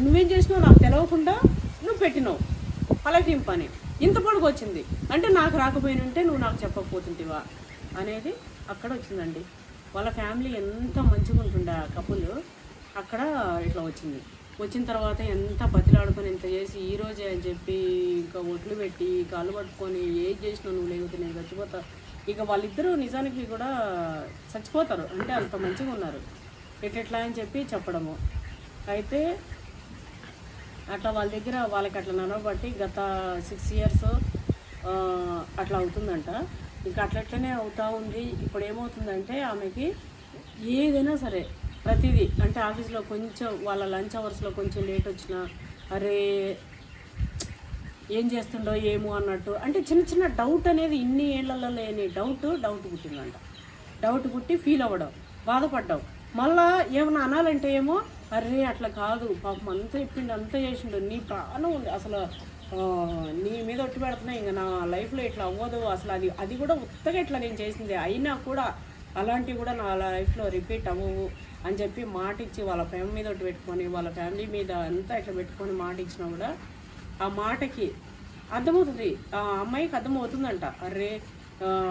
నువ్వేం చేసినావు నాకు తెలవకుండా నువ్వు పెట్టినావు పలకింపు అని. ఇంత పొడుగు వచ్చింది అంటే నాకు రాకపోయినంటే నువ్వు నాకు చెప్పకపోతుంటివా అనేది అక్కడ వచ్చిందండి. వాళ్ళ ఫ్యామిలీ ఎంత మంచిగా ఉంటుండే ఆ కపుల్, అక్కడ ఇట్లా వచ్చిన తర్వాత ఎంత బతిలాడుకొని ఎంత చేసి ఈ రోజే అని చెప్పి ఇంకా ఒట్లు పెట్టి కాళ్ళు పట్టుకొని ఏం చేసినా నువ్వు లేకపోతే నేను చచ్చిపోతా, ఇక వాళ్ళిద్దరూ నిజానికి కూడా చచ్చిపోతారు అంటే అంత మంచిగా ఉన్నారు ఎట్లా అని చెప్పి చెప్పడము. అయితే అట్లా వాళ్ళ దగ్గర వాళ్ళకి అట్లా నడవబట్టి గత 6 years అట్లా అవుతుందంట. ఇంకా అట్లనే అవుతూ ఉంది. ఇప్పుడు ఏమవుతుందంటే ఆమెకి ఏదైనా సరే ప్రతిదీ అంటే ఆఫీస్లో కొంచెం వాళ్ళ లంచ్ అవర్స్లో కొంచెం లేట్ వచ్చినా అరే ఏం చేస్తుండో ఏమో అన్నట్టు అంటే చిన్న డౌట్ అనేది ఇన్ని ఏళ్లలో లేని డౌట్ పుట్టిందంట. డౌట్ పుట్టి ఫీల్ అవ్వడం, బాధపడ్డావు. మళ్ళా ఏమన్నా అనాలంటే ఏమో అరే అట్లా కాదు పాపం అంత చెప్పిండు అంత చేసిండు నీ ప్రాణం ఉంది అసలు నీ మీద ఒట్టి పెడుతున్నా ఇంకా నా లైఫ్లో ఇట్లా అవ్వదు అసలు అది కూడా ఉత్తగా ఇట్లా నేను చేసింది అయినా కూడా అలాంటివి కూడా నా లైఫ్లో రిపీట్ అవ్వవు అని చెప్పి మాట ఇచ్చి వాళ్ళ ఫ్యామిలీ మీద ఒట్టి పెట్టుకొని వాళ్ళ ఫ్యామిలీ మీద అంతా ఇట్లా పెట్టుకొని మాట ఇచ్చినా కూడా ఆ మాటకి అర్థమవుతుంది, ఆ అమ్మాయికి అర్థమవుతుందంట అరే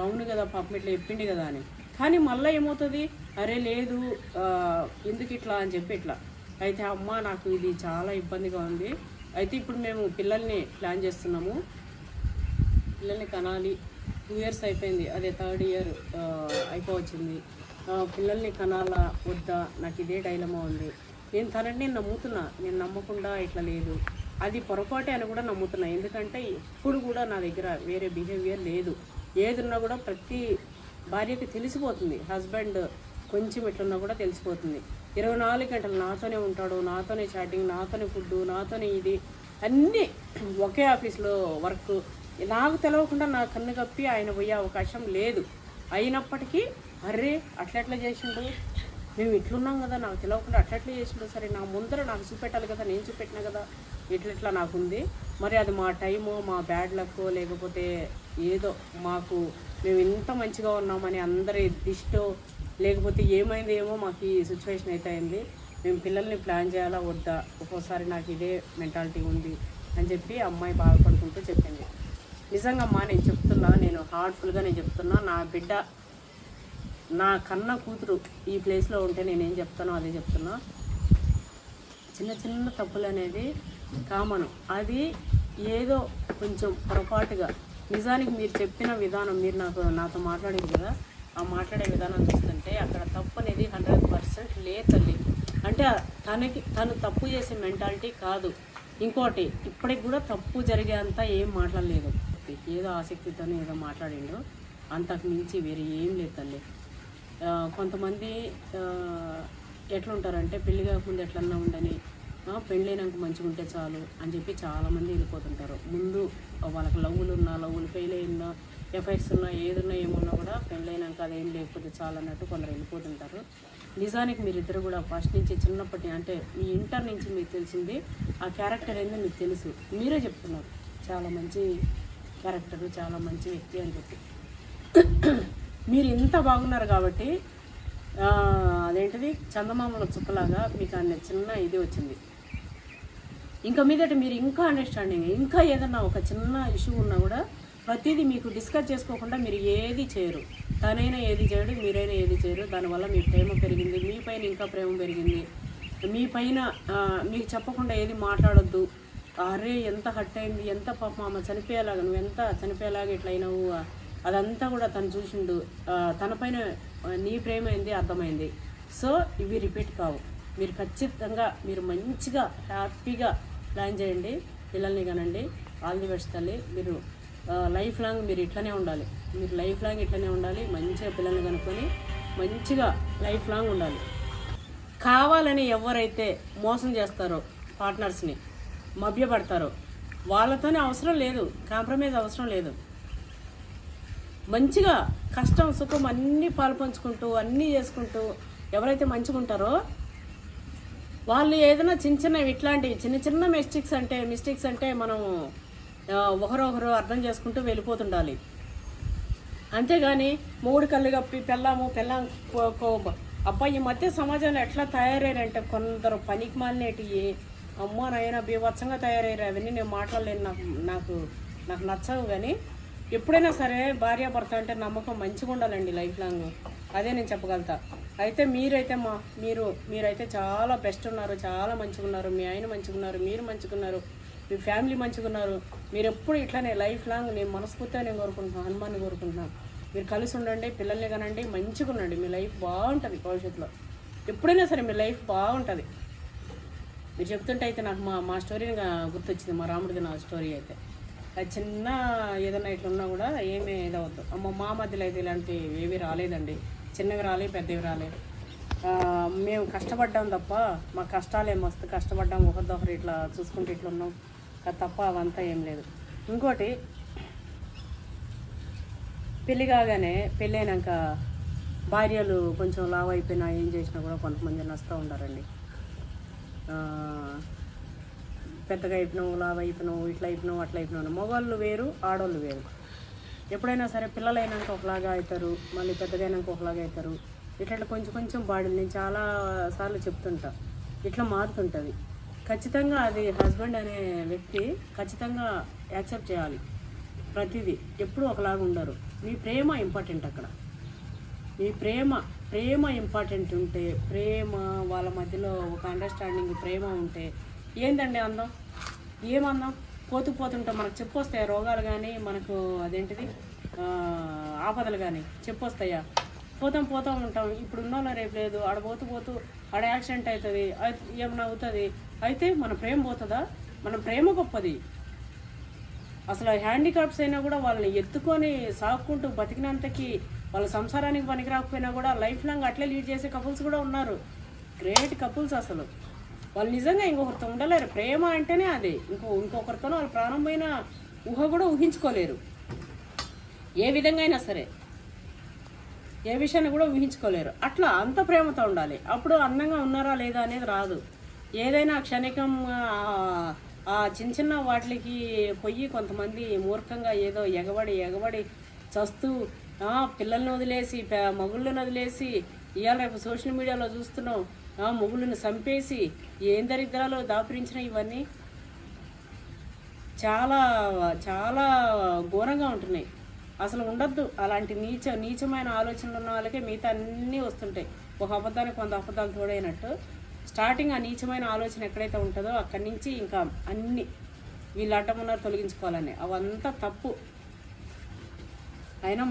అవును కదా పాపం ఇట్లా చెప్పింది కదా అని. కానీ మళ్ళీ ఏమవుతుంది అరే లేదు ఎందుకు ఇట్లా అని చెప్పి ఇట్లా. అయితే అమ్మ నాకు ఇది చాలా ఇబ్బందిగా ఉంది. అయితే ఇప్పుడు మేము పిల్లల్ని ప్లాన్ చేస్తున్నాము, పిల్లల్ని కనాలి. 2 years అయిపోయింది, అదే 3rd year అయిపోవచ్చింది. పిల్లల్ని కనాలా వద్దా నాకు ఇదే డైలమా ఉంది. నేను తనని నమ్ముతున్నా, నేను నమ్మకుండా ఇట్లా లేదు, అది పొరపాటే అని కూడా నమ్ముతున్నా. ఎందుకంటే ఇప్పుడు కూడా నా దగ్గర వేరే బిహేవియర్ లేదు. ఏదున్నా కూడా ప్రతి భార్యకి తెలిసిపోతుంది, హస్బెండ్ కొంచెం ఇట్లున్నా కూడా తెలిసిపోతుంది. 24 గంటలు నాతోనే ఉంటాడు, నాతోనే చాటింగ్, నాతోనే ఫుడ్, నాతోనే ఇది అన్నీ ఒకే ఆఫీస్లో వర్క్. నాకు తెలవకుండా నా కన్ను కప్పి ఆయన పోయే అవకాశం లేదు. అయినప్పటికీ అర్రే అట్లా చేసిండు, మేము ఇట్లున్నాం కదా నాకు తెలవకుండా అట్లా చేసిండు, సరే నా ముందర నాకు చూపెట్టాలి కదా, నేను చూపెట్టినా కదా ఇట్లా నాకుంది. మరి అది మా టైమో మా బ్యాడ్ లక్కో లేకపోతే ఏదో మాకు మేము ఇంత మంచిగా ఉన్నామని అందరి దిష్టో లేకపోతే ఏమైంది ఏమో మాకు ఈ సిచ్యువేషన్ అయితే అయింది. మేము పిల్లల్ని ప్లాన్ చేయాలా వద్దా, ఒక్కోసారి నాకు ఇదే మెంటాలిటీ ఉంది అని చెప్పి అమ్మాయి బాధపడుకుంటూ చెప్పింది. నిజంగా అమ్మా నేను చెప్తున్నా, నేను హార్ట్ఫుల్గా నేను చెప్తున్నా, నా బిడ్డ నా కన్న కూతురు ఈ ప్లేస్లో ఉంటే నేనేం చెప్తానో అదే చెప్తున్నా. చిన్న తప్పులు అనేది కామను, అది ఏదో కొంచెం పొరపాటుగా నిజానికి మీరు చెప్పిన విధానం మీరు నాతో మాట్లాడేది కదా, ఆ మాట్లాడే విధానం చూస్తుంటే అక్కడ తప్పు అనేది 100% లేదు తల్లి. అంటే తను తప్పు చేసే మెంటాలిటీ కాదు. ఇంకోటి ఇప్పటికి కూడా తప్పు జరిగేంత ఏం మాట్లాడలేదు, ఏదో ఆసక్తితోనే ఏదో మాట్లాడిండు, అంతకు మించి వేరే ఏం లేదు తల్లి. కొంతమంది ఎట్లుంటారంటే పెళ్లి కాకముందు ఎట్లన్నా ఉండని, పెళ్ళైనాక మంచిగా ఉంటే చాలు అని చెప్పి చాలామంది వెళ్ళిపోతుంటారు. ముందు వాళ్ళకి లవ్వులు ఫెయిల్ అయినా ఎఫైర్స్ ఉన్నా ఏదున్నా ఏమున్నా కూడా పెళ్ళైనాక అదేం లేకపోతే చాలు అన్నట్టు కొందరు వెళ్ళిపోతుంటారు. నిజానికి మీరిద్దరు కూడా ఫస్ట్ నుంచి చిన్నప్పటి అంటే మీ ఇంటర్ నుంచి మీకు తెలిసింది ఆ క్యారెక్టర్ ఏందో మీకు తెలుసు, మీరే చెప్తున్నారు చాలా మంచి క్యారెక్టరు చాలా మంచి వ్యక్తి అని చెప్పి. మీరు ఇంత బాగున్నారు కాబట్టి అదేంటిది చందమామల చుక్కలాగా మీకు అన్న చిన్న ఇది వచ్చింది. ఇంకా మీదట మీరు ఇంకా అండర్స్టాండింగ్, ఇంకా ఏదన్నా ఒక చిన్న ఇష్యూ ఉన్నా కూడా ప్రతిదీ మీకు డిస్కస్ చేసుకోకుండా మీరు ఏది చేయరు, తనైనా ఏది చేయడు, మీరైనా ఏది చేయరు. దానివల్ల మీ ప్రేమ పెరిగింది, మీ పైన ఇంకా ప్రేమ పెరిగింది. మీ పైన మీకు చెప్పకుండా ఏది మాట్లాడొద్దు. అరే ఎంత హట్ అయింది, ఎంత పాపం ఆమె చనిపోయేలాగా, నువ్వు ఎంత చనిపోయేలాగా ఇట్లా అయినావు, అదంతా కూడా తను చూసిండు. తన పైన నీ ప్రేమ ఏంది అర్థమైంది. సో ఇవి రిపీట్ కావు. మీరు ఖచ్చితంగా మీరు మంచిగా హ్యాపీగా ప్లాన్ చేయండి, పిల్లల్ని కనండి. ఆల్ ది బెస్ట్ తల్లి. మీరు లైఫ్ లాంగ్ మీరు ఇట్లనే ఉండాలి, మీరు లైఫ్ లాంగ్ ఇట్లనే ఉండాలి. మంచిగా పిల్లల్ని కనుక్కొని మంచిగా లైఫ్ లాంగ్ ఉండాలి. కావాలని ఎవరైతే మోసం చేస్తారో, పార్ట్నర్స్ని మభ్యపడతారో వాళ్ళతోనే అవసరం లేదు, కాంప్రమైజ్ అవసరం లేదు. మంచిగా కష్టం సుఖం అన్నీ పాల్పంచుకుంటూ అన్నీ చేసుకుంటూ ఎవరైతే మంచిగా ఉంటారో వాళ్ళు ఏదైనా చిన్నవి ఇట్లాంటివి చిన్న మిస్టేక్స్ అంటే మనం ఒకరొకరు అర్థం చేసుకుంటూ వెళ్ళిపోతుండాలి. అంతేగాని మూడు కళ్ళు కప్పి పెళ్ళాం అబ్బాయి ఈ మధ్య సమాజంలో ఎట్లా తయారయ్యారంటే కొందరు పనికి మాలినేటి అమ్మో నాయన బీభత్సంగా తయారయ్యారు. అవన్నీ నేను మాట్లాడలేను, నాకు నచ్చవు. కానీ ఎప్పుడైనా సరే భార్యాభర్త అంటే నమ్మకం మంచిగా ఉండాలండి లైఫ్ లాంగ్. అదే నేను చెప్పగలుగుతా. అయితే మీరైతే మీరైతే చాలా బెస్ట్ ఉన్నారు, చాలా మంచిగా ఉన్నారు, మీ ఆయన మంచిగా ఉన్నారు, మీరు మంచిగా ఉన్నారు, మీ ఫ్యామిలీ మంచిగా ఉన్నారు. మీరు ఎప్పుడు ఇట్లానే లైఫ్ లాంగ్ నేను మనస్ఫూర్తిగా నేను కోరుకుంటున్నాను, హనుమాన్ని కోరుకుంటున్నాను. మీరు కలిసి ఉండండి, పిల్లల్ని కనండి, మంచిగా ఉండండి. మీ లైఫ్ బాగుంటుంది భవిష్యత్తులో. ఎప్పుడైనా సరే మీ లైఫ్ బాగుంటుంది. మీరు చెప్తుంటే అయితే నాకు మా స్టోరీని గుర్తొచ్చింది, మా రాముడిది నా స్టోరీ అయితే. అది చిన్న ఏదైనా ఇట్లా ఉన్నా కూడా ఏమీ ఇదవద్దు. మా మధ్యలో అయితే ఇలాంటివి ఏవి రాలేదండి. చిన్నవి రాలేదు, పెద్దవి రాలేదు. మేము కష్టపడ్డాం తప్ప మా కష్టాలే మస్తు కష్టపడ్డాం, ఒకరిదొకరు ఇట్లా చూసుకుంటూ ఇట్లా ఉన్నాం తప్ప అవంతా ఏం లేదు. ఇంకోటి, పెళ్ళి కాగానే పెళ్ళైనాక భార్యలు కొంచెం లావు అయిపోయినా ఏం చేసినా కూడా కొంతమంది నస్తూ ఉండారండి. పెద్దగా అయిపోయినావు, లావు అయిపోయినావు, ఇట్లా అయిపోయినావు, అట్లా అయిపోయినావు. మగవాళ్ళు వేరు, ఆడవాళ్ళు వేరు. ఎప్పుడైనా సరే పిల్లలైనాక ఒకలాగా అవుతారు, మళ్ళీ పెద్దగా అయినాక ఒకలాగా అవుతారు. ఇట్లా కొంచెం కొంచెం బాడీ నేను చాలా సార్లు చెప్తుంటా, ఇట్లా మారుతుంటుంది. ఖచ్చితంగా అది హస్బెండ్ అనే వ్యక్తి ఖచ్చితంగా యాక్సెప్ట్ చేయాలి. ప్రతిదీ ఎప్పుడూ ఒకలాగా ఉండరు. మీ ప్రేమ ఇంపార్టెంట్ అక్కడ. మీ ప్రేమ ఇంపార్టెంట్ ఉంటే, ప్రేమ వాళ్ళ మధ్యలో ఒక అండర్స్టాండింగ్ ప్రేమ ఉంటే ఏందండి అందం, ఏమందం. పోతుంటాం, మనకు చెప్పొస్తాయా రోగాలు కానీ, మనకు అదేంటిది ఆపదలు కానీ చెప్పొస్తాయా? పోతాం ఉంటాం. ఇప్పుడు ఉన్నోళ్ళ రేపు లేదు, పోతూ ఆడ యాక్సిడెంట్ అవుతుంది, ఏమన్నా అవుతుంది. అయితే మన ప్రేమ పోతుందా? మన ప్రేమ గొప్పది. అసలు హ్యాండిక్రాఫ్ట్స్ అయినా కూడా వాళ్ళని ఎత్తుకొని సాగుకుంటూ బతికినంతకి వాళ్ళ సంసారానికి పనికి రాకపోయినా కూడా లైఫ్ లాంగ్ అట్లే లీడ్ చేసే కపుల్స్ కూడా ఉన్నారు. Great couples. అసలు వాళ్ళు నిజంగా ఇంకొకరితో ఉండలేరు. ప్రేమ అంటేనే అది. ఇంకొకరితో వాళ్ళ ప్రాణం పైన ఊహ కూడా ఊహించుకోలేరు. ఏ విధంగా అయినా సరే, ఏ విషయాన్ని కూడా ఊహించుకోలేరు. అట్లా అంత ప్రేమతో ఉండాలి. అప్పుడు అందంగా ఉన్నారా లేదా అనేది రాదు. ఏదైనా క్షణికం ఆ చిన్న వాటికి పోయి కొంతమంది మూర్ఖంగా ఏదో ఎగబడి చస్తూ పిల్లల్ని వదిలేసి, మగుళ్ళని వదిలేసి, ఇవాళ రేపు సోషల్ మీడియాలో చూస్తున్నాం, మొగుళ్ళని చంపేసి ఏం దరిద్రాలు దాపురించిన ఇవన్నీ చాలా చాలా ఘోరంగా ఉంటున్నాయి. అసలు ఉండద్దు అలాంటి నీచమైన ఆలోచనలు ఉన్న వాళ్ళకే మిగతా అన్నీ వస్తుంటాయి. ఒక అబద్ధానికి 100 అబద్ధాలు తోడైనట్టు స్టార్టింగ్ ఆ నీచమైన ఆలోచన ఎక్కడైతే ఉంటుందో అక్కడి నుంచి ఇంకా అన్నీ వీళ్ళు అడ్డమున్నారు తొలగించుకోవాలని, అవంతా తప్పు. అయినా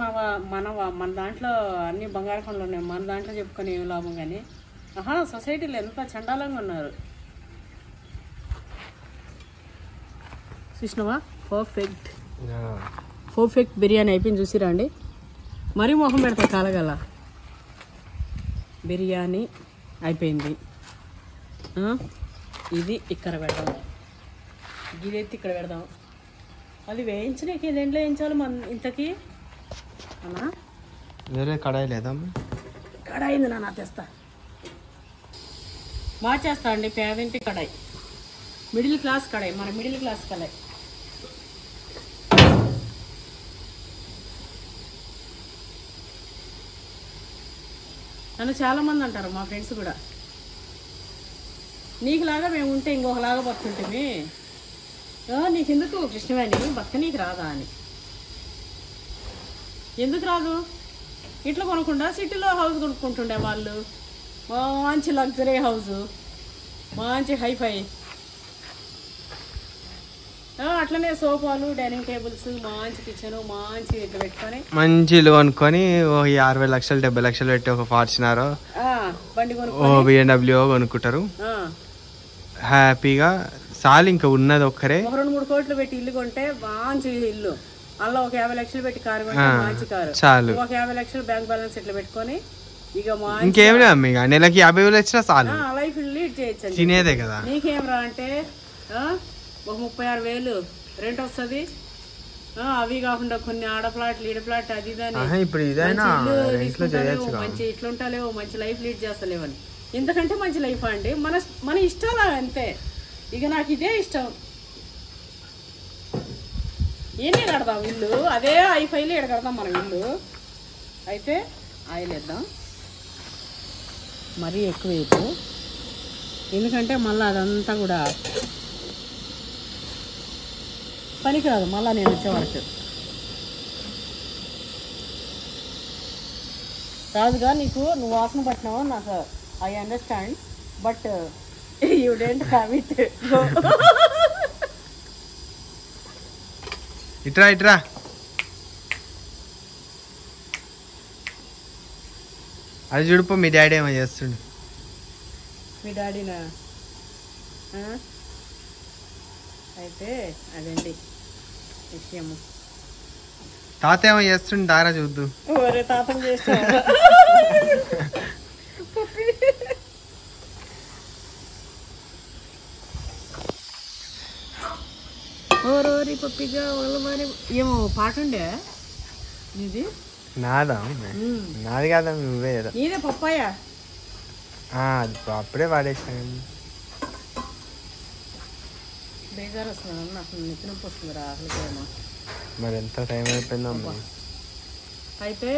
మన దాంట్లో అన్ని బంగారు కొండలు ఉన్నాయి, మన దాంట్లో చెప్పుకొని ఏం లాభం. కానీ సొసైటీలో ఎంత చండాలంగా ఉన్నారు చూసినావా? పర్ఫెక్ట్ బిర్యానీ అయిపోయింది చూసిరా అండి. మరీ మొహం పెడతా కాలగల. బిర్యానీ అయిపోయింది. ఇది ఇక్కడ పెడదాం, ఇదైతే ఇక్కడ పెడదాం. అది వేయించినాక దేంట్లో వేయించాలి ఇంతకీ అన్నా? వేరే కడాయి లేదా? కడాయింది నా తెస్తా, మార్చేస్తా అండి. పేదింటి కడాయి, మిడిల్ క్లాస్ కడాయి, మన మిడిల్ క్లాస్ కడాయి. నన్ను చాలామంది అంటారు, మా ఫ్రెండ్స్ కూడా, నీకులాగా మేము ఉంటే ఇంకొకలాగా బతుకుంటుంది, నీకెందుకు కృష్ణవేణి బతక నీకు రాదా అని. ఎందుకు రాదు? ఇట్లా కొనకుండా సిటీలో హౌస్ కొనుక్కుంటుండే వాళ్ళు, మంచి లగ్జరీ హౌస్, మంచి హైఫై, అట్లనే సోఫాలు, డైనింగ్ టేబుల్స్, మంచి కిచెన్, మంచి ఇట్లా పెట్టుకొని మంచి ఇల్లు కొనుక్కొని 60 లక్షలు 70 లక్షలు పెట్టి ఒక ఫార్చునర్ బండి కొనుక్కొని BMW కొనుక్కుంటారు హ్యాపీగా. చాలు ఇంకా ఉన్నది ఒక్కరే. 2-3 కోట్లు పెట్టి ఇల్లు కొంటే మంచి ఇల్లు, అలా ఒక 50 లక్షలు పెట్టి కారు కొంటే మంచి కారు, చాలు. ఒక 50 లక్షలు బ్యాంక్ బ్యాలెన్స్ ఇట్లా పెట్టుకొని ఇక ఇంకేం లేదు, ఇక నెలకి 50 వేలు వచ్చినా చాలు, లైఫ్ లీడ్ చేయొచ్చు. తినేదే కదా. నీకేం రా అంటే ఒక 36,000 రెంట్ వస్తుంది. అవి కాకుండా కొన్ని ఆడ ప్లాట్లు, ఈడ ప్లాట్, అది ఇప్పుడు ఇదైనా మంచి ఇట్లుంటాలేవో, మంచి లైఫ్ లీడ్ చేస్తలేవని. ఇంతకంటే మంచి లైఫ్ అండి మన ఇష్టాలా అంతే. ఇక నాకు ఇదే ఇష్టం. ఏనే కడదాం ఇల్లు, అదే ఐఫైలు ఇక్కడ కడదాం మనం ఇల్లు. అయితే ఆయిల్ వేద్దాం, మరీ ఎక్కువ వేయద్దు, ఎందుకంటే మళ్ళీ అదంతా కూడా పనికిరాదు మళ్ళీ నేను వచ్చే వరకు. రాదుగా నీకు, నువ్వు వాసన పట్టినావు నాకు, I understand, but you don't have it. ఇట్రా ఇట్రా. అది చూడుపో మీ డాడీ ఏమో చేస్తుండు. మీ డాడీనా? అయితే అదండి విషయము. తాత ఏమో చేస్తుండు, దారా చూద్దు. ఒరే తాతం చేస్తా. ఓరోరి పప్పిగా వాళ్ళ ఏమో పాట ఉండే నీది? నాదా? నాది కాదా, నువ్వే కదా. నీదే పప్పాయ. అప్పుడే వాడేసాను. బేజారు వస్తుంది, నాకు నెత్తి నొప్పి వస్తుంది రా అసలుకేమో. మరి ఎంత టైం అయిపోయిందమ్మా. అయితే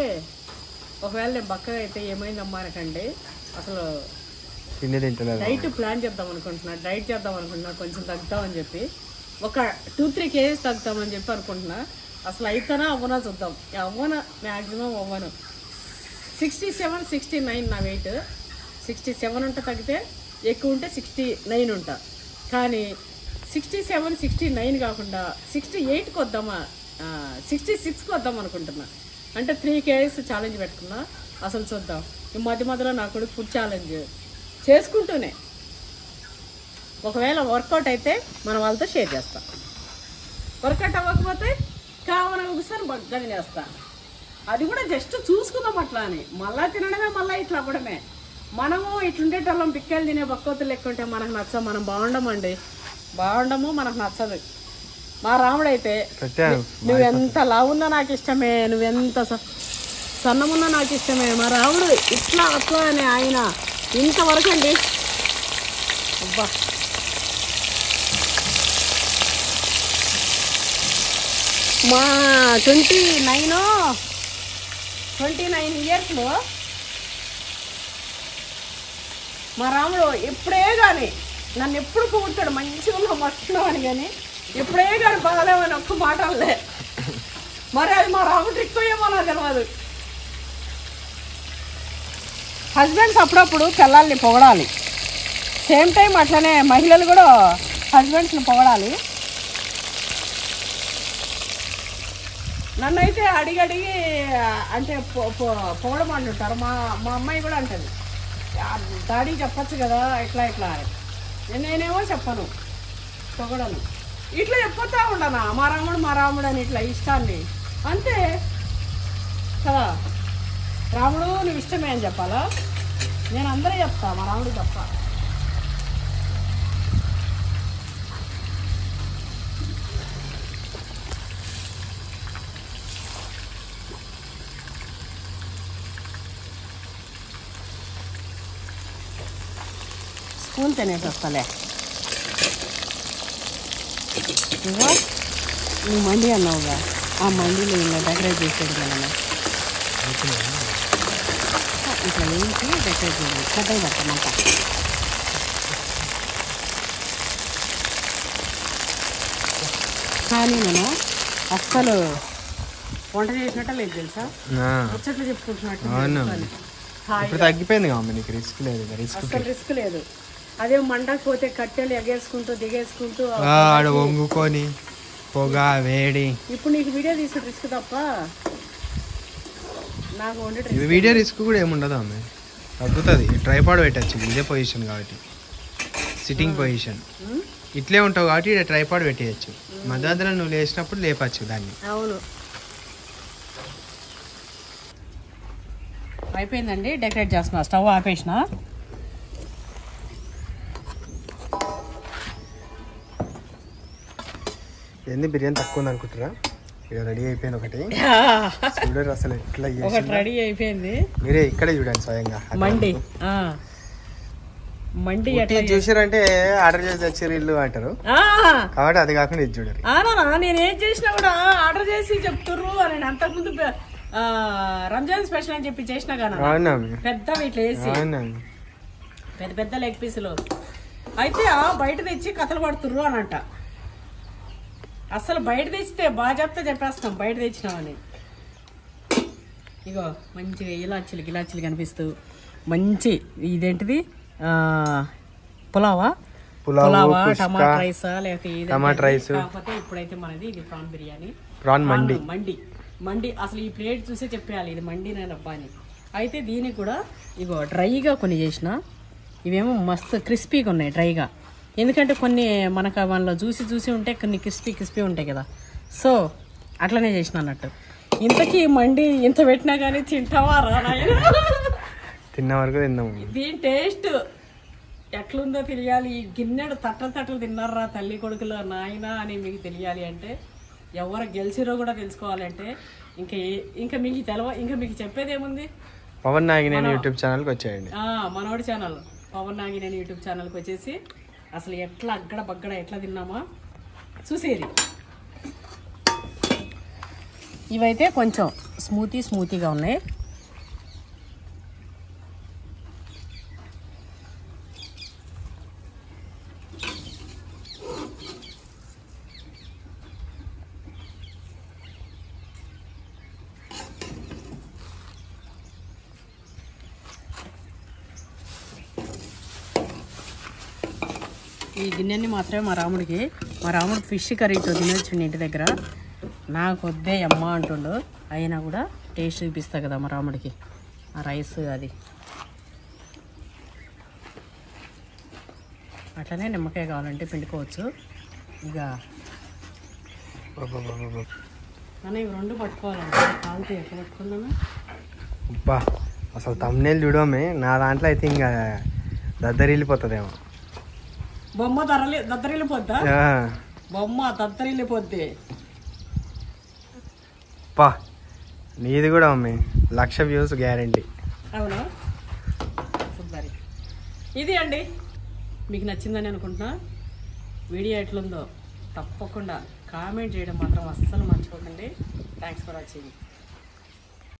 ఒకవేళ నేను బక్కగా అయితే ఏమైందమ్మా అనకండి, అసలు తిండి తింటలేదు. డైట్ ప్లాన్ చేద్దాం అనుకుంటున్నా, డైట్ చేద్దాం అనుకుంటున్నా, కొంచెం తగ్గుతామని చెప్పి, ఒక 2-3 kgs తగ్గుతామని చెప్పి అనుకుంటున్నా. అసలు అయితేనా అవ్వనా చూద్దాం. అవ్వనా, మ్యాక్సిమం అవ్వను. 67, 69 నా వెయిట్. 67 ఉంటే తగ్గితే, ఎక్కువ ఉంటే 69 ఉంటా. కానీ 67, 69 కాకుండా 68కి వద్దామా, 66కి వద్దాం అనుకుంటున్నా. అంటే 3 kgs ఛాలెంజ్ పెట్టుకున్నా. అసలు చూద్దాం. ఈ మధ్య మధ్యలో నా కొడుకు ఫుడ్ ఛాలెంజ్ చేసుకుంటూనే, ఒకవేళ వర్కౌట్ అయితే మన వాళ్ళతో షేర్ చేస్తా. వర్కౌట్ అవ్వకపోతే కావాలని ఒకసారి బగ్గా తినేస్తా. అది కూడా జస్ట్ చూసుకుందాం అట్లా అని. మళ్ళీ తినడమే, మళ్ళీ ఇట్లా అవ్వడమే. మనము ఇట్లుండేటోళ్ళం పిక్కలు తినే బక్కవతులు లెక్క ఉంటే మనకు నచ్చం, మనం బాగుండమండి, బాగుండము, మనకు నచ్చదు. మా రాముడైతే నువ్వెంత లావున్నా నాకు ఇష్టమే, నువ్వెంత సన్నమున్నా నాకు ఇష్టమే. మా రాముడు ఇట్లా అట్లా అని ఆయన ఇంతవరకు అండి. అబ్బా, మా 29 ఇయర్స్లో మా రాముడు ఎప్పుడే కానీ నన్ను ఎప్పుడు పొగుడతాడు, మంచిగా ఉన్నావు, మస్తున్నావు అని. కానీ ఎప్పుడే కానీ బాగాలేమని ఒక్క మాట అనలే. మరి అది మా రాముడు ట్రిక్ ఏమో నాకు తెలియదు. హస్బెండ్స్ అప్పుడప్పుడు పిల్లల్ని పొగడాలి, సేమ్ టైం అట్లనే మహిళలు కూడా హస్బెండ్స్ని పొగడాలి. నన్నైతే అడిగి అంటే పొగడమంటుంటారు. మా అమ్మాయి కూడా అంటుంది, డాడీ చెప్పచ్చు కదా ఇట్లా ఇట్లా. నేనేమో చెప్పను, పొగడను, ఇట్లా చెప్పొస్తా ఉండనా మా రాముడు అని ఇట్లా ఇష్టాన్ని. అంతే కదా, రాముడు నువ్వు ఇష్టమే అని చెప్పాలా? నేను అందరూ చెప్తా, మా రాముడు చెప్తా. స్పూన్ తినేసి వస్తలే. ఇగో నువ్వు మండి అన్నావుగా, ఆ మండిలో ఇలా డెకరేట్ చేసేది మనం ఇట్లా వేయించి డెకరేట్ చేయాలి. కట్టయి పట్టమంట. కానీ నేను అస్సలు వంట చేసినట్ట లేదు తెలుసా, ముచ్చట్లు చెప్పుకుంటున్నట్టు. తగ్గిపోయింది నీకు, రిస్క్ లేదు. అస్సలు రిస్క్ లేదు. అదే మండకపోతే కట్టెలు ఎగేసుకుంటూ దిగేసుకుంటూ వంగుకొని పొగ వేడి. ఇప్పుడు నీకు వీడియో తీసుకుంటే రిస్క్ తప్ప నాకు వండే వీడియో రిస్క్ కూడా ఏముండదు అమ్మ, తగ్గుతుంది. ట్రైపాడ్ పెట్టచ్చు, ఇదే పొజిషన్ కాబట్టి, సిట్టింగ్ పొజిషన్ ఇట్లే ఉంటావు కాబట్టి ఇక్కడ ట్రైపాడ్ పెట్టేయచ్చు. మధ్యలో నువ్వు లేచినప్పుడు లేపచ్చు దాన్ని. అవును, అయిపోయిందండి. డెకరేట్ చేస్తున్నా, స్టవ్ ఆపేసిన. ఏంది బిర్యానీ తక్కువ ఉంది అనుకుంటారా? ఇక్కడ రెడీ అయిపోయింది ఒకటి. చూడరు అసలు ఎట్లా రెడీ అయిపోయింది. మీరే ఇక్కడే చూడండి స్వయంగా. మండి చూసారంటే ఆర్డర్ చేసి తెచ్చారు ఇల్లు అంటారు కాబట్టి అది కాకుండా ఇది చూడరు. నేను ఏం చేసినా కూడా ఆర్డర్ చేసి చెప్తుర్రు అని. అంతకుముందు రంజాన్ స్పెషల్ అని చెప్పి చేసినా కానీ పెద్ద ఇట్లా వేసి పెద్ద పెద్ద లెగ్ పీసులు అయితే బయట తెచ్చి కథలు పడుతుర్రు అని అంట. అసలు బయట తెచ్చితే బాగా చెప్తే చెప్పేస్తాం బయట తెచ్చినామని. ఇగో మంచిగా ఇలాచీలు కనిపిస్తూ మంచి ఇదేంటిది పులావా టమాటా రైసా లేకపోతే రైస్, కాకపోతే ఇప్పుడైతే మనది ఇది ప్రాన్ బిర్యానీ, ప్రాన్ మండి అసలు ఈ ప్లేట్ చూసే చెప్పేయాలి ఇది మండి నేనబ్బా అని. అయితే దీనికి కూడా ఇగో డ్రైగా కొన్ని చేసిన, ఇవేమో మస్తు క్రిస్పీగా ఉన్నాయి డ్రైగా, ఎందుకంటే కొన్ని మనకు వాళ్ళలో చూసి ఉంటే కొన్ని క్రిస్పీ ఉంటాయి కదా, సో అట్లనే చేసిన అన్నట్టు. ఇంతకీ మండి ఇంత పెట్టినా కానీ తింటావా రా నాయన? తిన్న వరకు తిన్నాము. దీని టేస్ట్ ఎట్లుందో తెలియాలి. ఈ గిన్నెడు తట్టలు తిన్నారా తల్లి కొడుకులో నాయన అని మీకు తెలియాలి అంటే, ఎవరు గెలిచిరో కూడా తెలుసుకోవాలంటే ఇంకా మీకు చెప్పేది ఏముంది, పవన్ నాగినేని యూట్యూబ్ ఛానల్కి వచ్చేయండి. మనోడి ఛానల్ పవన్ నాగినేని యూట్యూబ్ ఛానల్కి వచ్చేసి అసలు ఎట్లా అగ్గడ బగ్గడ ఎట్లా తిన్నామా చూసేది. ఇవైతే కొంచెం స్మూతీగా ఉన్నాయి. ఈ గిన్నెని మాత్రమే మా రాముడు ఫిష్ కర్రీతో తినొచ్చిండు ఇంటి దగ్గర. నాకు వద్దే అమ్మ అంటుండు, అయినా కూడా టేస్ట్ చూపిస్తా కదా మా రాముడికి ఆ రైస్ అది. అట్లనే నిమ్మకాయ కావాలంటే పిండుకోవచ్చు. ఇక అన్న ఇవి రెండు పట్టుకోవాలంటే కాలుతో ఎట్లా పట్టుకున్నాను అబ్బా, అసలు తమ్నేల్ చూడమే నా దాంట్లో అయితే ఇంకా దద్దరిల్లిపోతుందేమో. బొమ్మ దద్దరిల్లిపోద్దా? బొమ్మ దద్దరిల్లిపోద్ది. పా నీది కూడా మమ్మీ 1,00,000 వ్యూస్ గ్యారంటీ. అవునా? సూపర్. ఇది అండి, మీకు నచ్చిందని అనుకుంటున్నా. వీడియో ఎట్లుందో తప్పకుండా కామెంట్ చేయడం మాత్రం అస్సలు మర్చిపోకండి. Thanks for watching.